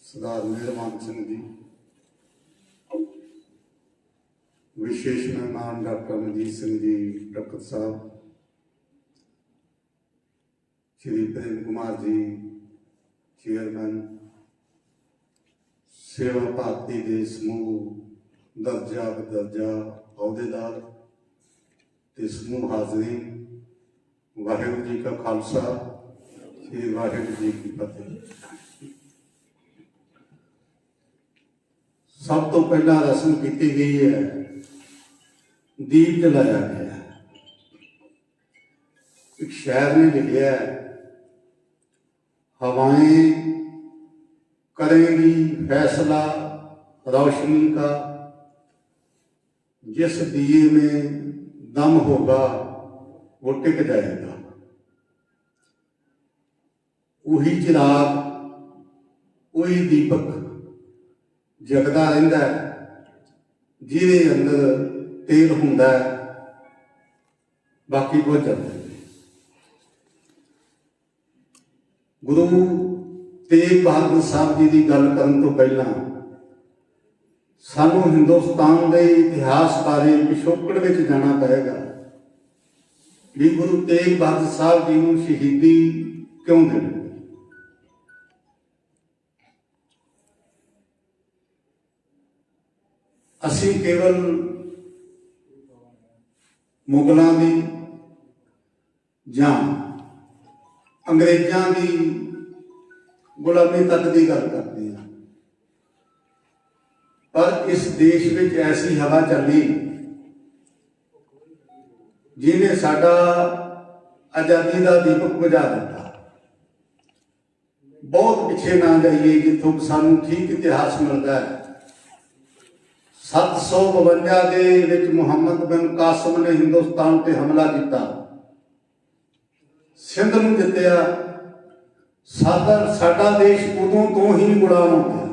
सरदार मेहरबान सिंह जी, विशेष मेहमान doctor Manjeet Singh ji doctor साहब, श्री प्रेम कुमार जी चेयरमैन, सेवा भारती के समूह दर्जा बदर्जा अहुदेदार ते समूह हाजरीन, वाहिगुरू जी का खालसा श्री वाहिगुरू जी की फतेह। सब तो पहला रस्म की गई है, दीप जलाया गया। एक शायर ने लिखा है, हवाएं करेंगी फैसला रोशनी का, जिस दिए में दम होगा वो टिक जाएगा। वही चिराग वही दीपक जगदा रहिंदा है, जिहदे अंदर तेल हुंदा है, बाकी कुछ जलदा है। गुरु तेग बहादुर साहब जी की गल करन तो पहला सानू हिंदुस्तान के इतिहास बारे पिछोकड़ में जाना पड़ेगा भी गुरु तेग बहादुर साहब जी को शहीदी क्यों देनी। असी केवल मुगलों की या अंग्रेजों की गुलामी तक की गल करते हैं, पर इस देश में ऐसी हवा चली जिन्हें साडा आज़ादी का दीपक बुझा दिता। बहुत पिछे ना जाइए, जितों सानू ठीक इतिहास मिलता है। 752 के विच मुहम्मद बिन कासिम ने हिंदुस्तान पर हमला किया, सिंध नूं जित्तिया। साडा देश उदों तो ही गुलाम हो गया।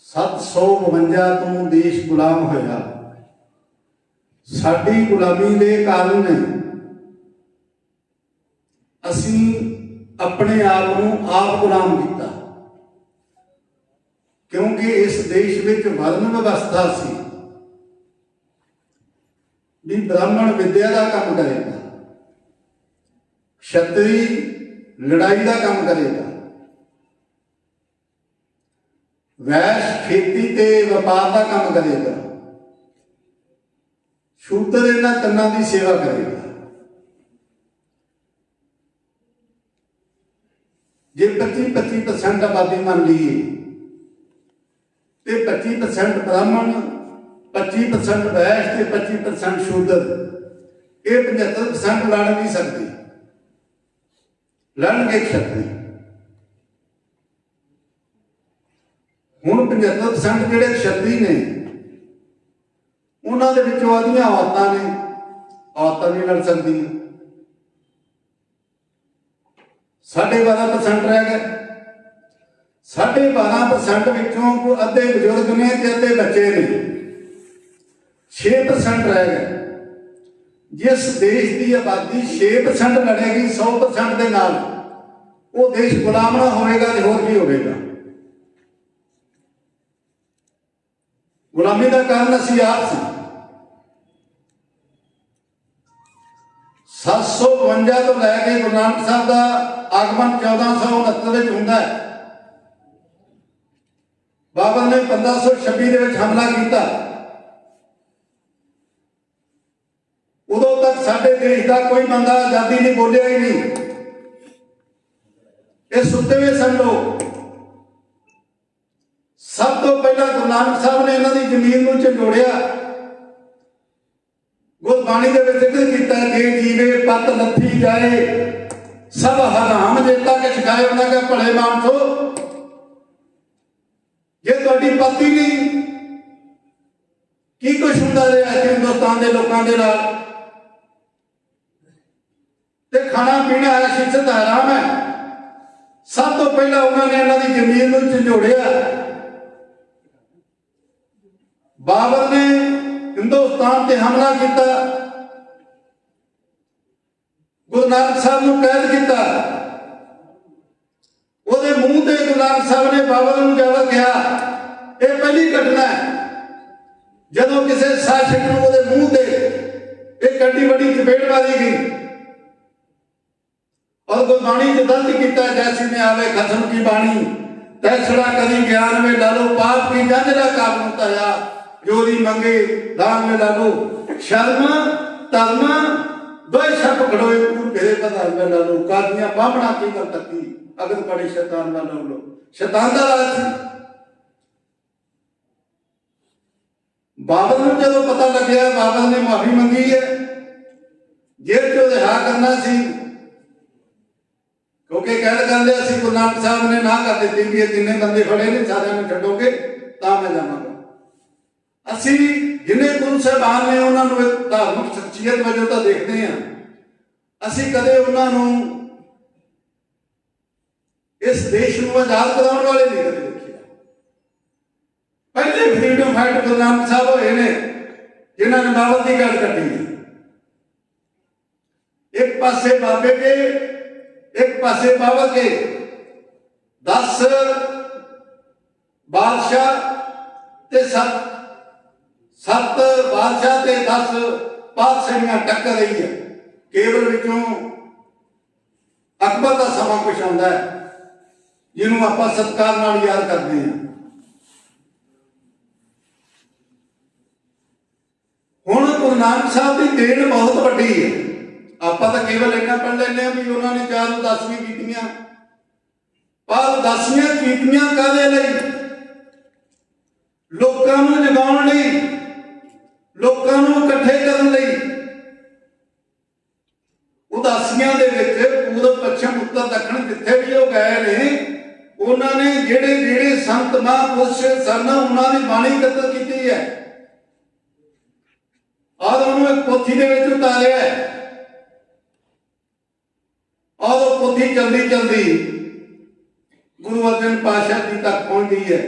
752 तो देश गुलाम होया। साडी गुलामी के कारण असी अपने आप को आप गुलाम किया, क्योंकि इस देश में वर्ण व्यवस्था सी भी ब्राह्मण विद्या का काम करेगा, क्षत्रिय लड़ाई का काम करेगा, वैश्य खेती ते व्यापार का काम करेगा, शूद्र इन्हां तिन्नां की सेवा करेगा। जे 25% आबादी मान लीए तो 25% ब्राह्मण, 25% वैश्य, 25% शूद्र, ये 75% लड़ नहीं सकते, लड़नगे क्षत्रिय। हुण 75% जिहड़े क्षत्रिय ने उन्हां दे विचों आदियां औरतां ने, औरतां नहीं लड़ सकदी। 12.5% रह गए। 12.5% विचों अद्धे बजुर्ग ने ते अद्धे बच्चे ने, 6% रह गए। जिस देश की आबादी 6% लड़ेगी 100% के नाल, वो देश गुलाम ना होगा तो होर की होगा। गुलामी का कारण असी आप से 752 तो लैके गुरु नानक साहब का आगमन 1469 होंदा है। बाबर ने 1526 हमला किया। उदों तक साडे देश का कोई बंदा आजादी नहीं बोलिया ही नहीं, ये सुते हुए सन लोग। सब तो पहला गुरु नानक साहब ने इन्हों की जमीन को झंजोड़िया। गुरबाणी के जिक्र किया, जे जीवे पत लथी जाए सब हराम जेता के शिकाए उन्होंने भले मानसो। जे तुहाडी पति नहीं की कुछ हुंदा रहा हिंदुस्तान के लोगों के नाल, ते खाना पीना शिक्षित हराम है। सब तो पहला उन्होंने इन्हों की जमीन को झंजोड़िया। बाबर ने हिंदुस्तान से हमला किया, गुरु नानक साहब को कैद किया, वो मुंह से गुरु नानक साहब ने बाबा नूं जावा कहा, यह पहली घटना है जदों किसी शासक नूं उहदे मूँह ते एक एड्डी वड्डी चपेट मारी गई। और गुरबाणी च दर्ज किया, जैसी में आवे खसम की बाणी, तैसड़ा कदी ज्ञान में लालो, पाप की जंजरा काबू ताया, जोरी मंगे दान में लालो, शर्म धर्म दोए छप खड़ोए पूर घेरे बधान में लालो, कादियां बामणा की गल तकी अगर बड़े शैतान में लो। शैतान का राज सी। बाबर नूं जदों पता लग्या, बाबर ने माफी मंगी है, जेल चों रिहा करना सी, क्योंकि कैद कर लिया सी। गुरु नानक साहब ने ना कर दी भी जिन्ने बंदे फड़े ने सारिਆਂ ਨੂੰ ਛੱਡੋਗੇ ਤਾਂ मैं जावांगा। ਅਸੀਂ जिन्हें गुरु साहबान ने उन्होंने एक धार्मिक शख्सियत वजों तो देखते हैं, ਅਸੀਂ कदे उन्होंने इस देश को आजाद कराने वाले नहीं कदे देखे। पहले फ्रीडम फाइटर गुरु नानक साहब होए ने जिन्होंने बाबर की गल कटी है। एक पासे बाबे के, एक पासे बाबर के 10 बादशाह ते 7 बादशाह ते 10 पातशाहियां टक्कर रही है। केवल विचों अकबर का समा कुछ आता है जिन्होंने आप सत्कार नाल याद करते हैं। हुण गुरु नानक साहब की देन बहुत वड्डी है। आप तो केवल इन्ना पढ़ लेने भी उन्होंने 4 उदासियां कीतियां, पर उदासियां कीतियां काहदे लई? लोकां नूं जगाउण लई, लोकां नूं इकट्ठे करन लई। उदासियां दे विच पूरब पश्चिम उत्तर दक्षिण जिथे भी वो गए ने, उन्होंने जेड़े जेड़े संत महापुरुष सन उन्हां दी बाणी कतर कीती है और उन्होंने एक पोथी दे विच उतारिया है। और वो पोथी चलती चलती गुरु अर्जन पातशाह जी तक पहुंच गई है।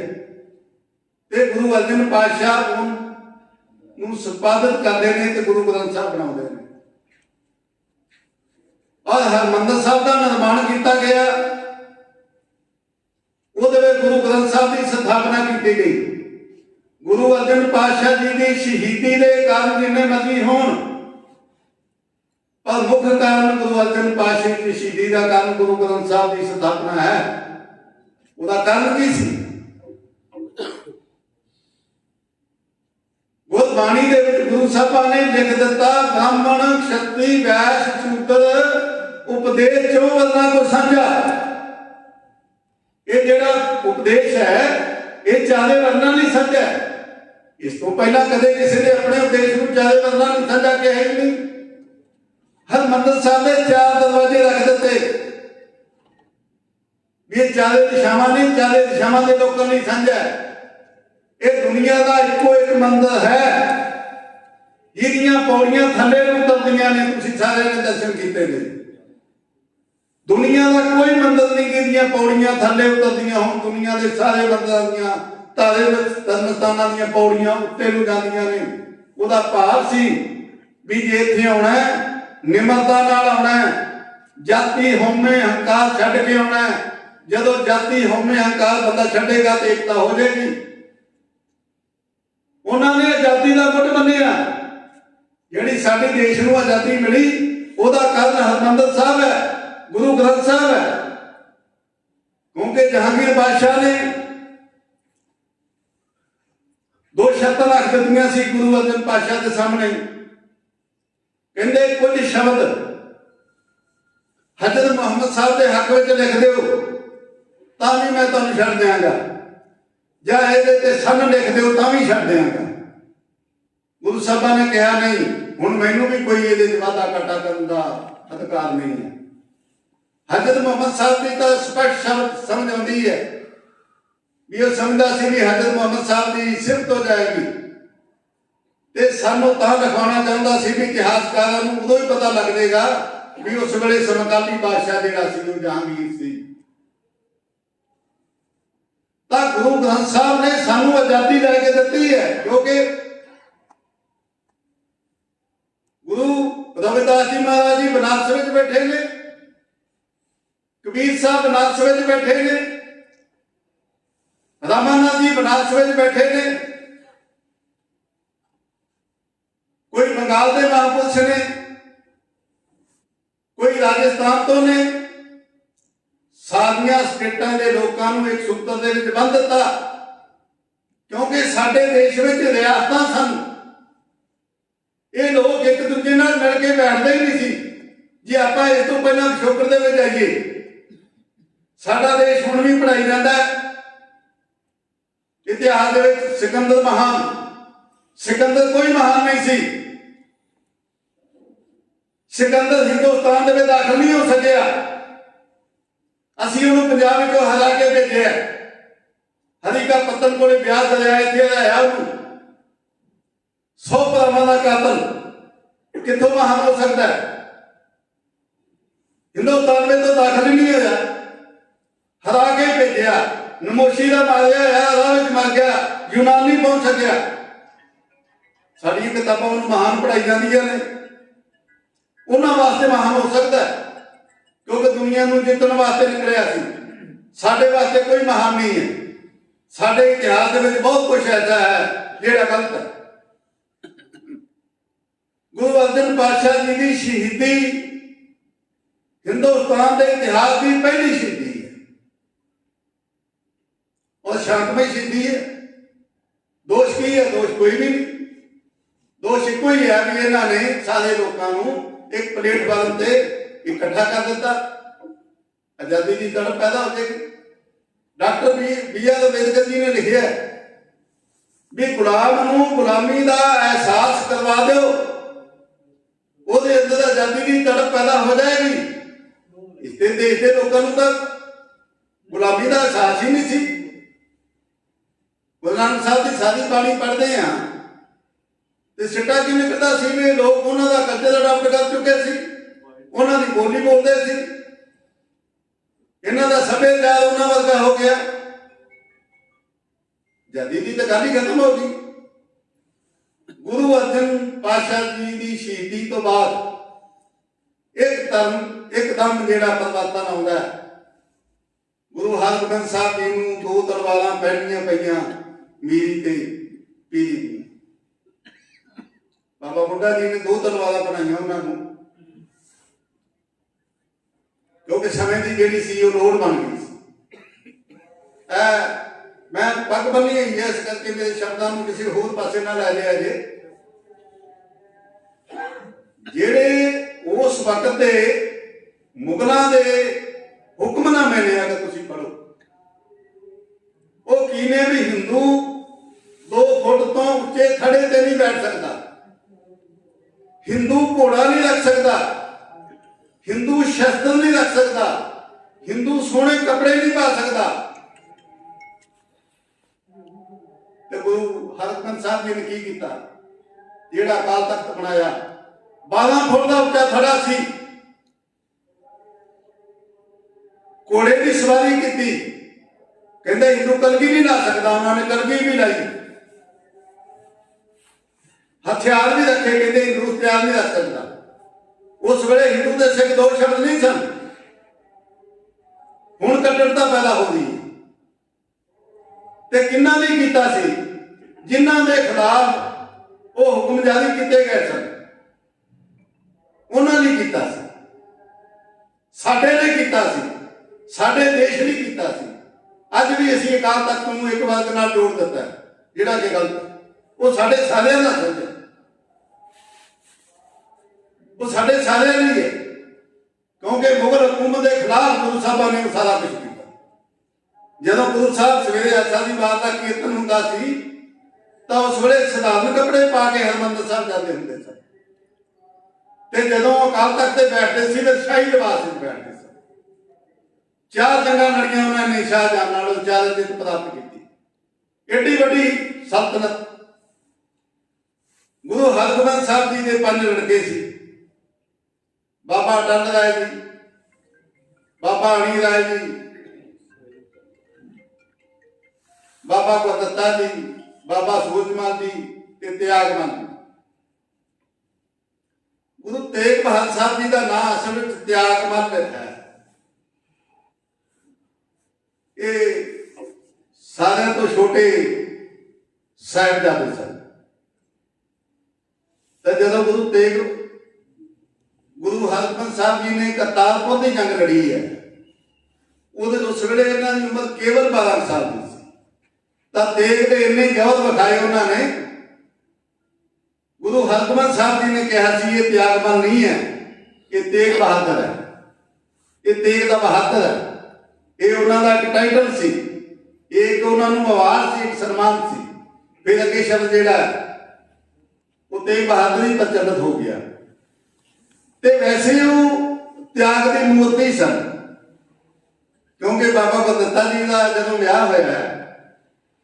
ते गुरु अर्जन पातशाह उन्हें संपादित करते हैं तो गुरु ग्रंथ साहब बनाते हैं। और हरमंदिर साहब का निर्माण किया गया, उहदे गुरु ग्रंथ साहब की स्थापना की गई। गुरु अर्जन पातशाह जी की शहीदी के कारण जिन्ने मर्जी होण, पर मुख्य कारण गुरु अर्जन पातशाह की शहीदी का कारण गुरु ग्रंथ साहब की स्थापना है। उसका कारण की सी? गुरबाणी दे विच गुरु साहब ने लिख दिता, ब्राह्मण क्षत्रिय वैश्य शूद्र उपदेश चो वर्ना को साझा। ये जेड़ा उपदेश है ये चारे वर्ना नहीं साझा। इस तो पहला कदे किसी ने अपने उपदेश को चारे वर्ना नहीं साझा किया ही नहीं। हरमंदिर साहब ने 4 दरवाजे रख दिते, ये चारे दिशावां नहीं, चारे दिशावां के लोगों ने साझा। ये दुनिया का इको एक मंदिर है जिहदियां पौड़ियां थल्ले उतरदियां ने, तुसीं सारे ने दर्शन कीते ने। दुनिया का कोई मंदिर नहीं जिहदियां पौड़ियां थल्ले उतरदियां होण। दुनिया के सारे मंदिरां दीयां धार्मिक धर्मस्थानां दीयां पौड़ियां उत्ते नूं जांदियां ने। उहदा भाव सी भी जे इत्थे आउणा है निमरता नाल आउणा है, जाति हउमे हंकार छड्ड के आउणा है। जदों जाति हउमे हंकार बंदा छड्डेगा तो एकता हो जाएगी। उन्होंने आजादी का मुठ बन्निया, जिहड़ी साडे देश नूं आजादी मिली उहदा कारण हरमंदिर साहब है, गुरु ग्रंथ साहब है। क्योंकि जहांगीर बादशाह ने 2 शर्तां रख दित्तियां सी गुरु अर्जन पातशाह के सामने। कहंदे कुछ शब्द हजरत मुहम्मद साहब के हक में लिख दो तां भी मैं तुहानूं छड्ड दिआंगा, जां इहदे ते सन लिख दो तां भी छड्ड दिआंगा। गुरु साहबा ने कहा नहीं, हुण मैनूं भी कोई इहदे च वाधा घाटा करन दा अधिकार नहीं है। हजरत मुहम्मद साहब की तो स्पष्ट शब्द समझ आती है भी वह समझता सी भी हजरत मुहम्मद साहब की सिफत हो जाएगी। ते सानू तां लिखवाना चाहता सी भी इतिहासकारां नूं उदों ही पता लग जाएगा भी उस वेले समकाली बादशाह जिहड़ा सी वो जहांगीर सी। तां गुरु ग्रंथ साहब ने सानू आजादी लैके दित्ती है, क्योंकि गुरु रविदास जी महाराज जी बनारस में बैठे ने, कबीर साहब बनारस में बैठे ने, बनारस में बैठे ने, कोई बंगाल के महापुरुष ने, कोई राजस्थान तो ने। सारिया स्टेटां के लोगों को एक सूत्र दे विच बंध दिता, क्योंकि साडे देश में रियासतां सन। ये लोग एक दूजे नाल मिल के बैठते ही नहीं सी। जे आपां इस तो पहलां पिछोकड़ दे विच जाइए, साडा देश हुण भी पढ़ाई जांदा है। इतिहास दे विच सिकंदर महान, सिकंदर कोई महान नहीं सी। सिकंदर हिंदुस्तान में दाखिल नहीं हो सकिया, असीं उहनूं पंजाब विचों हरा के भेजिआ। हरी का पत्तन कोले ब्याह दरिया इत्थे आया, उहनूं 100 भरावां दा कातल कित्थों महान हो सकता है? हिंदुस्तान में तो दाखिल ही नहीं होया, हरा के भेजिआ। नमोशी का मारिया राह विच मर गया, यूनान नहीं पहुंच सकिया। साडियां किताबां उहनूं महान पढ़ाई जांदियां ने, उन्हां वास्ते महान हो सकता है, क्योंकि दुनिया नूं जितण वास्ते निकलिया सी। साडे वास्ते कोई महान नहीं है। साडे इतिहास दे विच बहुत कुछ ऐसा है जिहड़ा गलत है। गुरु अर्जन पातशाह जी की शहीदी हिंदुस्तान के इतिहास की पहली शहीदी है और शांतमय शहीदी है। दोष की है? दोष कोई भी नहीं। दोष एक ही है भी इन्होंने सारे लोगों को एक प्लेटफार्म से इकट्ठा कर दिता, आजादी की तड़प पैदा हो जाएगी। Doctor B are Ambedkar ji ने लिखा भी गुलाम नूं गुलामी का एहसास करवा दो, ਉਹਦੇ अंदर आजादी की तड़प पैदा हो जाएगी। इस देश के लोगों को तो गुलामी का एहसास ही नहीं सी। गुरु नानक साहब की सारी बाणी पढ़ते हैं तो सिट्टा की निकलता सी भी लोग उन्हों का कल्चर अडॉप्ट कर चुके सी, उन्हों की बोली बोलते सी, इन्हों का सभ्याचार उन्होंने वर्गा हो गया। आजादी की तो गल ही खत्म हो गई। गुरु अर्जन पातशाह जी की शहीदी तो बाद एकदम जिहड़ा परिवर्तन आउंदा है। गुरु हरगोबिंद साहब जी नूं 2 तलवारां पैणीਆਂ पईआं, मीरी ते पीरी दी। बाबा बुड्ढा जी ने 2 तलवारां बनाईआं उन्होंने, क्योंकि समय की जिहड़ी सी वो लोड़ बन गई सी। मैं पग बन्नी हुई है, इस करके मेरे शब्दों को किसी होर पासे ना लै लिया जे। ਜਿਹੜੇ उस वक्त के मुगलों के हुक्मनामे ने अगर तुम पढ़ो, वो की ने भी हिंदू 2 फुट तो उच्चे खड़े ते नहीं बैठ सकता, हिंदू घोड़ा नहीं रख सकता, हिंदू शस्त्र नहीं रख सकता, हिंदू सोने कपड़े नहीं पा सकता। तो गुरु हरगोबिंद साहब जी ने की किया, जिहड़ा अकाल तख्त बनाया 12 फुट का उच्चा खड़ा सी, घोड़े की सवारी की। कहते हिंदू कलगी नहीं ला सकता, उन्होंने कलगी भी लाई। हथियार भी रखे, कहते हिंदू हथियार नहीं रख सकता। उस वेले हिंदू के सिख 2 शब्द नहीं सन, हुण कट्टरता पैदा हो गई। ते किन्ना ने कीता सी? जिन्हां दे खिलाफ वो हुक्म जारी किए गए सन, उन्होंने कीता सी। साडे ने कीता सी, साडे देश ने कीता सी। अज भी असीं अकाल तख्त नूं एक वर्ग नाल जोड़ दिता है, जिहड़ा कि गलत है। वो साडे सारिआं दा समझ, वो साडे सारिआं लई है, क्योंकि मुगल हुकूमत के खिलाफ गुरु साहब ने सारा कुछ किया। जदों गुरु साहब सवेरे आशादीवाद का कीर्तन हुंदा सी तो उस वेले साधारण कपड़े पा के हरमंदिर साहब जाते हुंदे सन, ते जदों अकाल तख्त ते बैठते सी तो शाही लिबास में बैठते सन। 4 जंगां लड़ियां उन्होंने शाहजहां नाल, 4 जित प्राप्त की। एडी वड्डी सल्तनत। गुरु हरगोबिंद साहब जी के 5 लड़के सी, बाबा अटल राय जी, बाबा अणी राय जी, बाबा गुरदत्ता जी, बाबा सूरजमल जी ते त्यागमल जी। गुरु तेग बहादुर साहब जी का नाम असल में त्यागमल है। ये ਸਾਰਿਆਂ ਤੋਂ ਛੋਟੇ ਸਾਹਿਬਜ਼ਾਦੇ ਸਨ। ਤੇ ਜਦੋਂ ਗੁਰੂ ਹਰਗੋਬਿੰਦ ਸਾਹਿਬ ਜੀ ਨੇ ਕਰਤਾਰਪੁਰ ਦੀ ਜੰਗ ਲੜੀ ਹੈ, ਉਸ ਵੇਲੇ ਇਹਨਾਂ ਦੀ ਉਮਰ ਕੇਵਲ 12 ਸਾਲ ਦੀ ਸੀ। ਤਾਂ ਤੇਗ ਦੇ ਇੰਨੇ ਜੋਹਰ ਵਿਖਾਏ ਉਹਨਾਂ ਨੇ। ਗੁਰੂ ਹਰਗੋਬਿੰਦ ਸਾਹਿਬ ਜੀ ਨੇ ਕਿਹਾ ਸੀ ਇਹ ਤਿਆਗਮਨ ਨਹੀਂ ਹੈ, ਇਹ ਤੇਗ ਬਹਾਦਰ ਹੈ, ਇਹ ਤੇਗ ਦਾ ਬਹਾਦਰ ਹੈ। ਇਹ ਉਹਨਾਂ ਦਾ ਇੱਕ ਟਾਈਟਲ ਸੀ, ਇੱਕ ਉਹਨਾਂ ਨੂੰ ਅਵਾਰਡ ਸੀ, ਇੱਕ ਸਨਮਾਨ ਸੀ। ਫਿਰ ਅੱਗੇ ਸ਼ਬਦ ਜਿਹੜਾ ਉਹ ਤੇਗ ਬਹਾਦਰੀ ਪ੍ਰਚਲਿਤ ਹੋ ਗਿਆ। ਤੇ ਵੈਸੇ ਉਹ ਤਿਆਗ ਦੀ ਮੂਰਤੀ ਸਨ, ਕਿਉਂਕਿ ਬਾਬਾ ਗੁਰਦਿੱਤਾ ਜੀ ਦਾ ਜਦੋਂ ਵਿਆਹ ਹੋਇਆ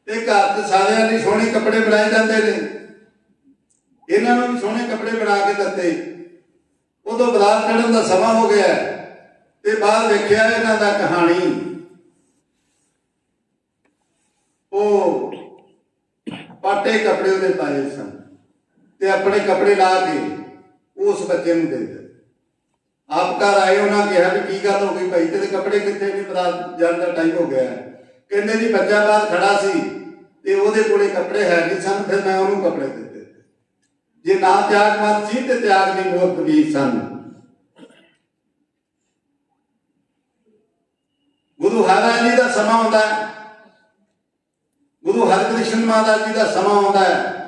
ਤੇ ਘਰ 'ਚ ਸਾਰਿਆਂ ਲਈ ਸੋਹਣੇ ਕੱਪੜੇ ਬਣਾਏ ਜਾਂਦੇ ਨੇ, ਇਹਨਾਂ ਨੂੰ ਵੀ ਸੋਹਣੇ ਕੱਪੜੇ ਬਣਾ ਕੇ ਦਿੱਤੇ। ਉਦੋਂ ਬਰਾਤ ਚੜ੍ਹਨ ਦਾ ਸਮਾਂ ਹੋ ਗਿਆ ਤੇ ਬਾਅਦ ਵੇਖਿਆ ਇਹਨਾਂ ਦਾ ਕਹਾਣੀ ਉਹ ਪਾਟੇ ਕੱਪੜੇ ਉਹਦੇ ਪਾਏ ਸਨ ਤੇ ਆਪਣੇ ਕੱਪੜੇ ਲਾ ਕੇ ਉਸ ਬੱਚੇ ਨੂੰ ਦੇ ਦਿੱਤੇ। ਆਪ ਘਰ ਆਏ, ਉਹਨਾਂ ਕਿਹਾ ਵੀ ਕੀ ਗੱਲ ਹੋ ਗਈ ਭਾਈ, ਤੇਰੇ ਕੱਪੜੇ ਕਿੱਥੇ ਨੇ, ਬਰਾਤ ਜਾਣ ਦਾ ਟਾਈਮ ਹੋ ਗਿਆ। ਕਹਿੰਦੇ ਜੀ ਬੱਚਾ ਬਾਹਰ ਖੜਾ ਸੀ ਤੇ ਉਹਦੇ ਕੋਲੇ ਕੱਪੜੇ ਹੈ ਨਹੀਂ ਸਨ, ਫਿਰ ਮੈਂ ਉਹਨੂੰ ਕੱਪੜੇ ਦਿੱਤੇ। ਜੇ ਨਾ ਤਿਆਗਮੱਤ ਸੀ ਤੇ ਤਿਆਗ ਦੀ ਮੂਰਤ ਵੀ ਸਨ। ਗੁਰੂ ਹਰਿਰਾਏ ਜੀ ਦਾ ਸਮਾਂ ਆਉਂਦਾ ਹੈ, ਗੁਰੂ ਹਰਕ੍ਰਿਸ਼ਨ ਮਹਾਰਾਜ ਜੀ ਦਾ ਸਮਾਂ ਆਉਂਦਾ ਹੈ।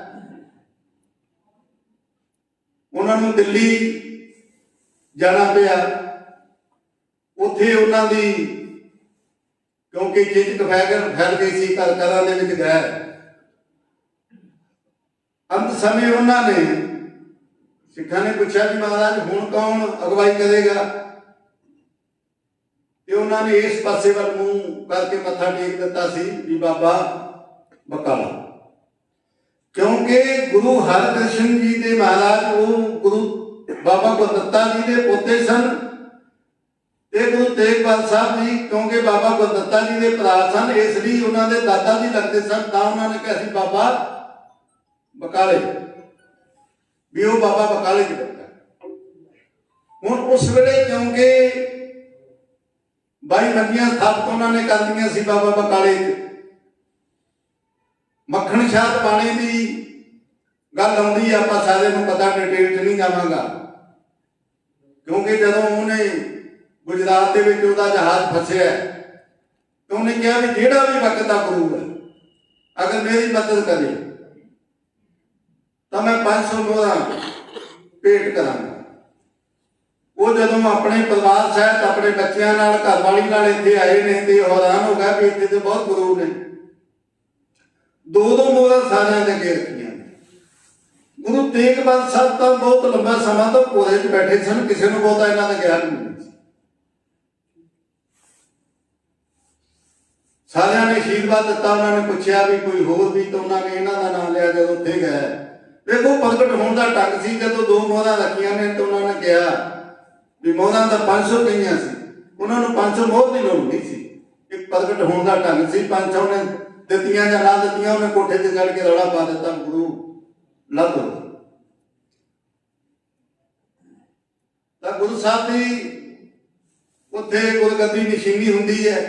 ਉਹਨਾਂ ਨੂੰ ਦਿੱਲੀ ਜਾਣਾ ਪਿਆ। ਉੱਥੇ ਉਹਨਾਂ ਦੀ ਕਿਉਂਕਿ ਚਿੱਤ ਫੈਲ ਗਈ ਸੀ, ਘਰ ਘਰਾਂ ਦੇ ਵਿੱਚ ਗਏ। ਅੰਤ ਸਮੇਂ ਉਹਨਾਂ ਨੇ ਸਿੱਖਾਂ ਨੇ ਪੁੱਛਿਆ ਕਿ ਮਹਾਰਾਜ ਹੁਣ ਕੌਣ ਅਗਵਾਈ ਕਰੇਗਾ, ਤੇ ਉਹਨਾਂ ਨੇ ਇਸ ਪਾਸੇ ਵੱਲ ਮੂੰਹ ਕਰਕੇ ਮੱਥਾ ਟੇਕ ਦਿੱਤਾ ਸੀ ਵੀ ਬਾਬਾ ਬਕਾਲਾ। ਕਿਉਂਕਿ ਗੁਰੂ ਹਰਕ੍ਰਿਸ਼ਨ ਜੀ ਦੇ ਮਹਾਰਾਜ ਉਹ ਗੁਰੂ ਬਾਬਾ ਗੁਰਦਿੱਤਾ ਜੀ ਦੇ ਪੋਤੇ ਸਨ ਤੇ ਗੁਰੂ ਤੇਗ ਬਹਾਦਰ ਸਾਹਿਬ ਜੀ ਕਿਉਂਕਿ ਬਾਬਾ ਗੁਰਦਿੱਤਾ ਜੀ ਦੇ ਭਰਾ ਸਨ, ਇਸ ਲਈ ਉਹਨਾਂ ਦੇ ਦਾਦਾ ਜੀ ਲੱਗਦੇ ਸਨ। ਤਾਂ ਉਹਨਾਂ ਨੇ ਕਿਹਾ ਸੀ ਬਾਬਾ ਬਕਾਲੇ, ਵੀ ਉਹ ਬਾਬਾ ਬਕਾਲੇ ਜੀ ਬੱਚਾ। ਹੁਣ ਉਸ ਵੇਲੇ ਕਿਉਂਕਿ 22 ਮੰਡੀਆਂ ਸਥਾਪਤ ਉਹਨਾਂ ਨੇ ਕਰ ਲਈਆਂ ਸੀ ਬਾਬਾ ਬਕਾਲੇ। ਮੱਖਣ ਸ਼ਾਹ ਪਾਣੀ ਦੀ ਗੱਲ ਆਉਂਦੀ, ਆਪਾਂ ਸਾਰਿਆਂ ਨੂੰ ਪਤਾ, ਡਿਟੇਲ 'ਚ ਨਹੀਂ ਜਾਵਾਂਗਾ। ਕਿਉਂਕਿ ਜਦੋਂ ਉਹਨੇ ਗੁਜਰਾਤ ਦੇ ਵਿੱਚ ਉਹਦਾ ਜਹਾਜ਼ ਫਸਿਆ ਤਾਂ ਉਹਨੇ ਕਿਹਾ ਵੀ ਜਿਹੜਾ ਵੀ ਵਕਤ ਦਾ ਗੁਰੂ ਹੈ ਅਗਰ ਮੇਰੀ ਮਦਦ ਕਰੇ ਤਾਂ ਮੈਂ 500 ਮੋਹਰਾਂ ਭੇਟ ਕਰਾਂਗਾ। ਉਹ ਜਦੋਂ ਆਪਣੇ ਪਰਿਵਾਰ ਸਹਿਤ ਆਪਣੇ ਬੱਚਿਆਂ ਨਾਲ, ਘਰ ਵਾਲੀ ਨਾਲ ਇੱਥੇ ਆਏ ਨੇ ਤੇ ਹੈਰਾਨ ਹੋ ਗਿਆ ਵੀ ਇੱਥੇ ਤੇ ਬਹੁਤ ਗੁਰੂ ਨੇ। 2-2 ਮੋਹਰਾਂ ਸਾਰਿਆਂ ਦੇ ਅੱਗੇ ਰੱਖੀਆਂ। ਗੁਰੂ ਤੇਗ ਬਹਾਦਰ ਸਾਹਿਬ ਤਾਂ ਬਹੁਤ ਲੰਬਾ ਸਮਾਂ ਤੋਂ ਘੋੜੇ 'ਚ ਬੈਠੇ ਸਨ, ਕਿਸੇ ਨੂੰ ਬਹੁਤਾ ਇਹਨਾਂ ਦਾ ਗਿਆਨ ਨਹੀਂ ਸੀ। ਸਾਰਿਆਂ ਨੇ ਆਸ਼ੀਰਵਾਦ ਦਿੱਤਾ। ਉਹਨਾਂ ਨੇ ਪੁੱਛਿਆ ਵੀ ਕੋਈ ਹੋਰ ਵੀ, ਤਾਂ ਉਹਨਾਂ ਨੇ ਇਹਨਾਂ ਦਾ ਨਾਮ ਲਿਆ। ਜਦੋਂ ਉੱਥੇ ਗਏ ਵੇਖੋ ਪ੍ਰਗਟ ਹੋਣ ਦਾ ਢੰਗ ਸੀ। ਜਦੋਂ 2 ਮੋਹਰਾਂ ਰੱਖੀਆਂ ਨੇ ਤਾਂ ਉਹਨਾਂ ਨੇ ਕਿਹਾ ਵੀ ਮੋਹਰਾਂ ਤਾਂ 500 ਕਹੀਆਂ ਸੀ, ਉਹਨਾਂ ਨੂੰ 500 ਮੋਹਰ ਦੀ ਲੋੜ ਨਹੀਂ ਸੀ। ਇੱਕ ਪ੍ਰਗਟ ਹੋਣ ਦਾ ਢੰਗ ਸੀ। 500 ਨੇ ਦਿੱਤੀਆਂ ਜਾਂ ਨਾ ਦਿੱਤੀਆਂ, ਉਹਨੇ ਕੋਠੇ ਤੇ ਚੜ੍ਹ ਕੇ ਰੌਲਾ ਪਾ ਦਿੱਤਾ ਗੁਰੂ ਲੱਭ। ਤਾਂ ਗੁਰੂ ਸਾਹਿਬ ਦੀ ਉੱਥੇ ਗੁਰਗੱਦੀ ਨਿਸ਼ਾਨੀ ਹੁੰਦੀ ਹੈ,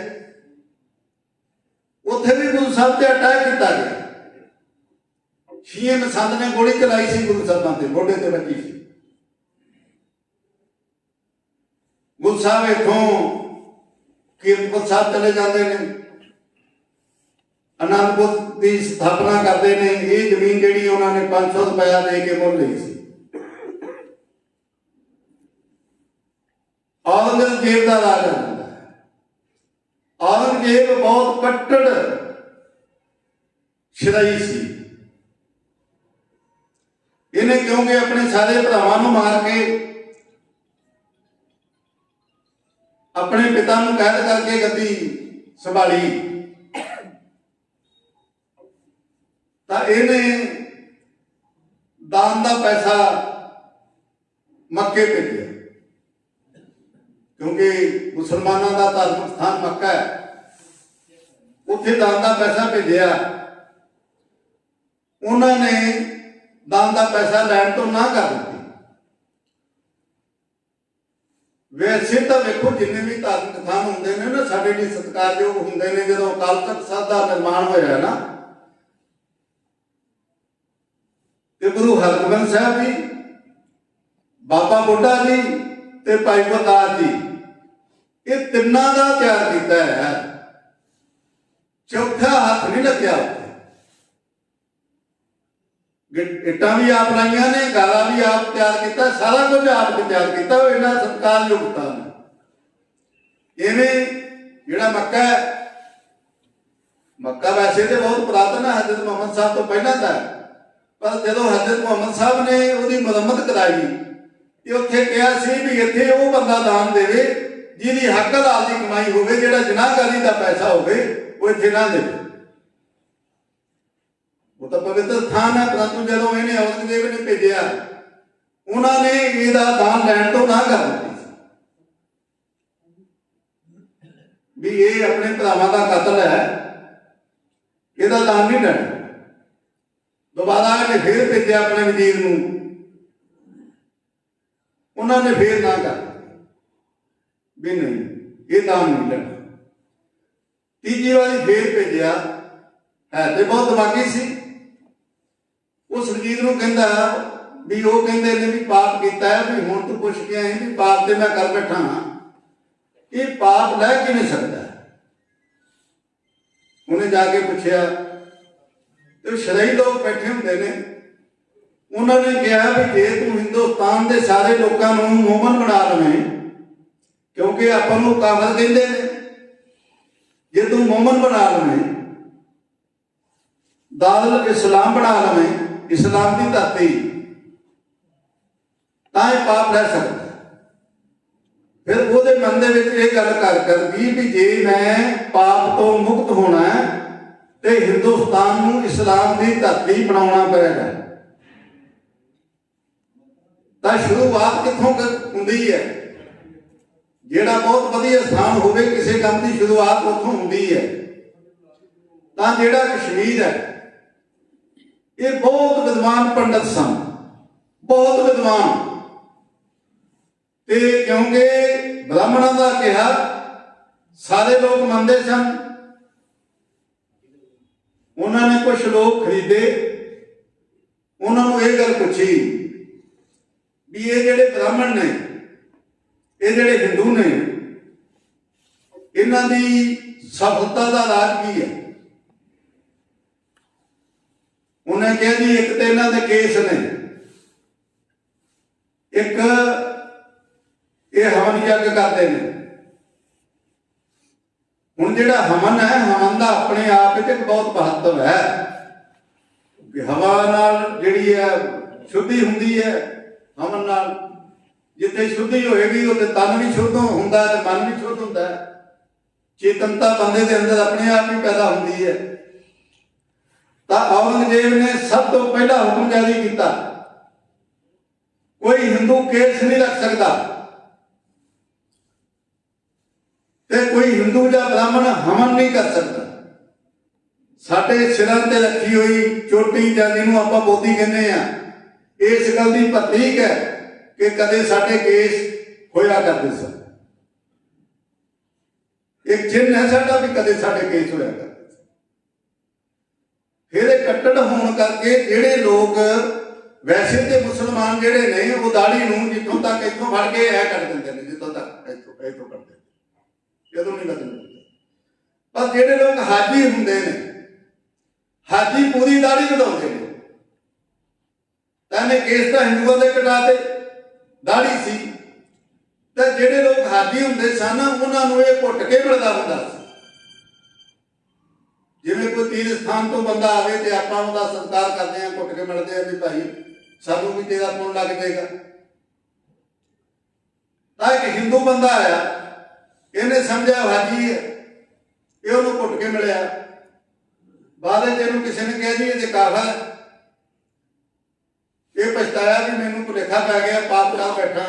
ਉੱਥੇ ਵੀ ਗੁਰੂ ਸਾਹਿਬ ਤੇ ਅਟੈਕ ਕੀਤਾ ਗਿਆ। ਸ਼ੀਏ ਮਸੰਦ ਨੇ ਗੋਲੀ ਚਲਾਈ ਸੀ ਗੁਰੂ ਸਾਹਿਬਾਂ ਤੇ, ਮੋਢੇ ਤੇ ਵੱਜੀ ਸੀ। ਗੁਰੂ ਸਾਹਿਬ ਇੱਥੋਂ ਕੀਰਤਪੁਰ ਸਾਹਿਬ ਚਲੇ ਜਾਂਦੇ ਨੇ, ਅਨੰਦਪੁਰ ਦੀ ਸਥਾਪਨਾ ਕਰਦੇ ਨੇ। ਇਹ ਜ਼ਮੀਨ ਜਿਹੜੀ ਉਹਨਾਂ ਨੇ 500 ਰੁਪਇਆ ਦੇ ਕੇ ਮੁੱਲ ਲਈ ਸੀ। ਔਰੰਗਜ਼ੇਬ ਦਾ ਰਾਜ ਹੁੰਦਾ ਹੈ। ਔਰੰਗਜ਼ੇਬ ਬਹੁਤ ਕੱਟੜ ਸ਼ਰਾਈ ਸੀ। ਇਹਨੇ ਕਿਉਂਕਿ ਆਪਣੇ ਸਾਰੇ ਭਰਾਵਾਂ ਨੂੰ ਮਾਰ ਕੇ ਆਪਣੇ ਪਿਤਾ ਨੂੰ ਕੈਦ ਕਰਕੇ ਗੱਦੀ ਸੰਭਾਲੀ, ਤਾਂ ਇਹਨੇ ਦਾਨ ਦਾ ਪੈਸਾ ਮੱਕੇ ਭੇਜਿਆ। ਕਿਉਂਕਿ ਮੁਸਲਮਾਨਾਂ ਦਾ ਧਾਰਮਿਕ ਸਥਾਨ ਮੱਕਾ ਹੈ, ਉੱਥੇ ਦਾਨ ਦਾ ਪੈਸਾ ਭੇਜਿਆ। ਉਹਨਾਂ ਨੇ ਦਾਨ ਦਾ ਪੈਸਾ ਲੈਣ ਤੋਂ ਨਾ ਕਰ ਦਿੱਤੀ। वैसे तो देखो जिन्ने भी धार्मिक स्थान होंगे ने ना साडे लिए सत्कारयोग होंगे ने। जो अकाल तख्त साहब का निर्माण होया ना, ते गुरु हरगोबिंद साहब जी, बाबा बुढ़ा जी ते भाई प्रताप जी, ये तिना का तैयार किया है। चौथा हाथ नहीं लग्या। इट्टां भी आप लाइया ने, गाला भी आप तैयार किया, सारा कुछ आप तैयार किया। इन्ना सत्कार योग्यता इवें जिहड़ा मक्का है, मक्का वैसे तो बहुत पुरातन है, हजरत मुहम्मद साहब तो पहला था। पर जो हजरत मुहम्मद साहब ने उसकी मरम्मत कराई तो उत्थे कहा सी भी इत्थे वो बंदा दान देवे जिहदी हक हलाल की कमाई होवे, जिहड़ा जनाहकारी का पैसा होवे वो इत्थे ना देवे। वो तो पवित्र स्थान है, परंतु जो इन्हें औरंगजेब ने भेजा उन्होंने इसका दान लैन तो ना कर दी भी ये अपने भरावां का कतल है, इसका दान नहीं लैना। दोबारा इन्हें फिर भेजा अपने वजीर नूं, उन्होंने फिर ना कर भी नहीं ये दान नहीं लेना। तीजी बारी फिर भेजा है तो बहुत दिमागी सी। उस वजीर नूं कहंदा भी वो कहंदे ने भी पाप किया है, भी हुण तू पुछ के आई भी पाप ते मैं कर बैठा हाँ, ये पाप लै कि नहीं सकता। उन्हें जाके पूछया तो शरई लोग बैठे होंगे ने, उन्होंने कहा भी जे तू हिंदुस्तान के सारे लोगों को मोमन बना लवें, क्योंकि आपां नूं काफिर कहंदे ने, जे तू मोमन बना लवें, दारुल इस्लाम बना लवें, इस्लाम की धरती, तां ये पाप लै सकता। फिर वो मन के गल कर दी भी जे मैं पाप तो मुक्त होना है तो हिंदुस्तान नूं इस्लाम की धरती बनाना पड़ेगा। तो शुरुआत कित्थों हुंदी है? जिहड़ा बहुत वधिया स्थान होवे किसी काम की शुरुआत उत्थों हुंदी है। तां जिहड़ा कश्मीर है ये बहुत विद्वान पंडित सन, बहुत विद्वान, ते क्योंकि ब्राह्मणों का कहा सारे लोग मानते सन। उन्होंने कुछ लोग खरीदे, उन्होंने ये गल पूछी भी ये जेडे ब्राह्मण ने, ये जेडे हिंदू ने, इन्हां दी सफलता का राज की है? उन्हें कहा जी एक तो इन्हां दे केस ने, एक ये हवन यज्ञ करते हैं। हुण जिहड़ा हवन है, हवन का अपने आप एक बहुत महत्व है कि हवा नाल जिहड़ी है शुद्धि हुंदी है। हवन नाल जिथे शुद्धि होएगी उत्थे तन भी शुद्ध हुंदा है, मन भी शुद्ध हुंदा है, चेतनता बंदे दे अंदर अपने आप ही पैदा हुंदी है। तो औरंगजेब ने सब तो पहला हुक्म जारी किया, कोई हिंदू केस नहीं रख सकता ते कोई हिंदू या ब्राह्मण हवन नहीं कर सकता। साडे सिरां ते रखी हुई चोटी जां जिहनूं आपां बोधी कहने आ, इस गल दी प्रतीक है कि कदे साडे केस होया करदे सन। एक चिन्ह है साडा भी कदे साडे केस होया करदे। फिर कट्टड़ होने करके जिहड़े लोग वैसे तो मुसलमान जिहड़े ने वो दाढ़ी नूं जिथों तक इथों फड़ के ऐ कट दिंदे ने, जिथों तक इथों कट दिंदे, जदों नहीं बदलते। पर जिहड़े लोग हाजी हुंदे ने, हाजी पूरी दाढ़ी कटाउंदे ने। ताने केस तो हिंदुओं दे कटाते, दाढ़ी सी। ते जिहड़े लोग हाजी हुंदे सन उन्हां नूं इह घुट के मिलदा हुंदा सी। जिवें कोई तीर्थ स्थान तो बंदा आवे तो आपां उहदा सत्कार करदे हैं, घुट के मिलदे हैं भी भाई सानूं भी तेरा पुण्य लग जाएगा। तां एक हिंदू बंदा आया, इन्हें समझा हाजी है, ये उन्होंने घुट के मिलिया। बाद में किसी ने कहा जी ये काफिर, ये पछताया भी मैनूं भुलेखा पै गया, पाप कर बैठा।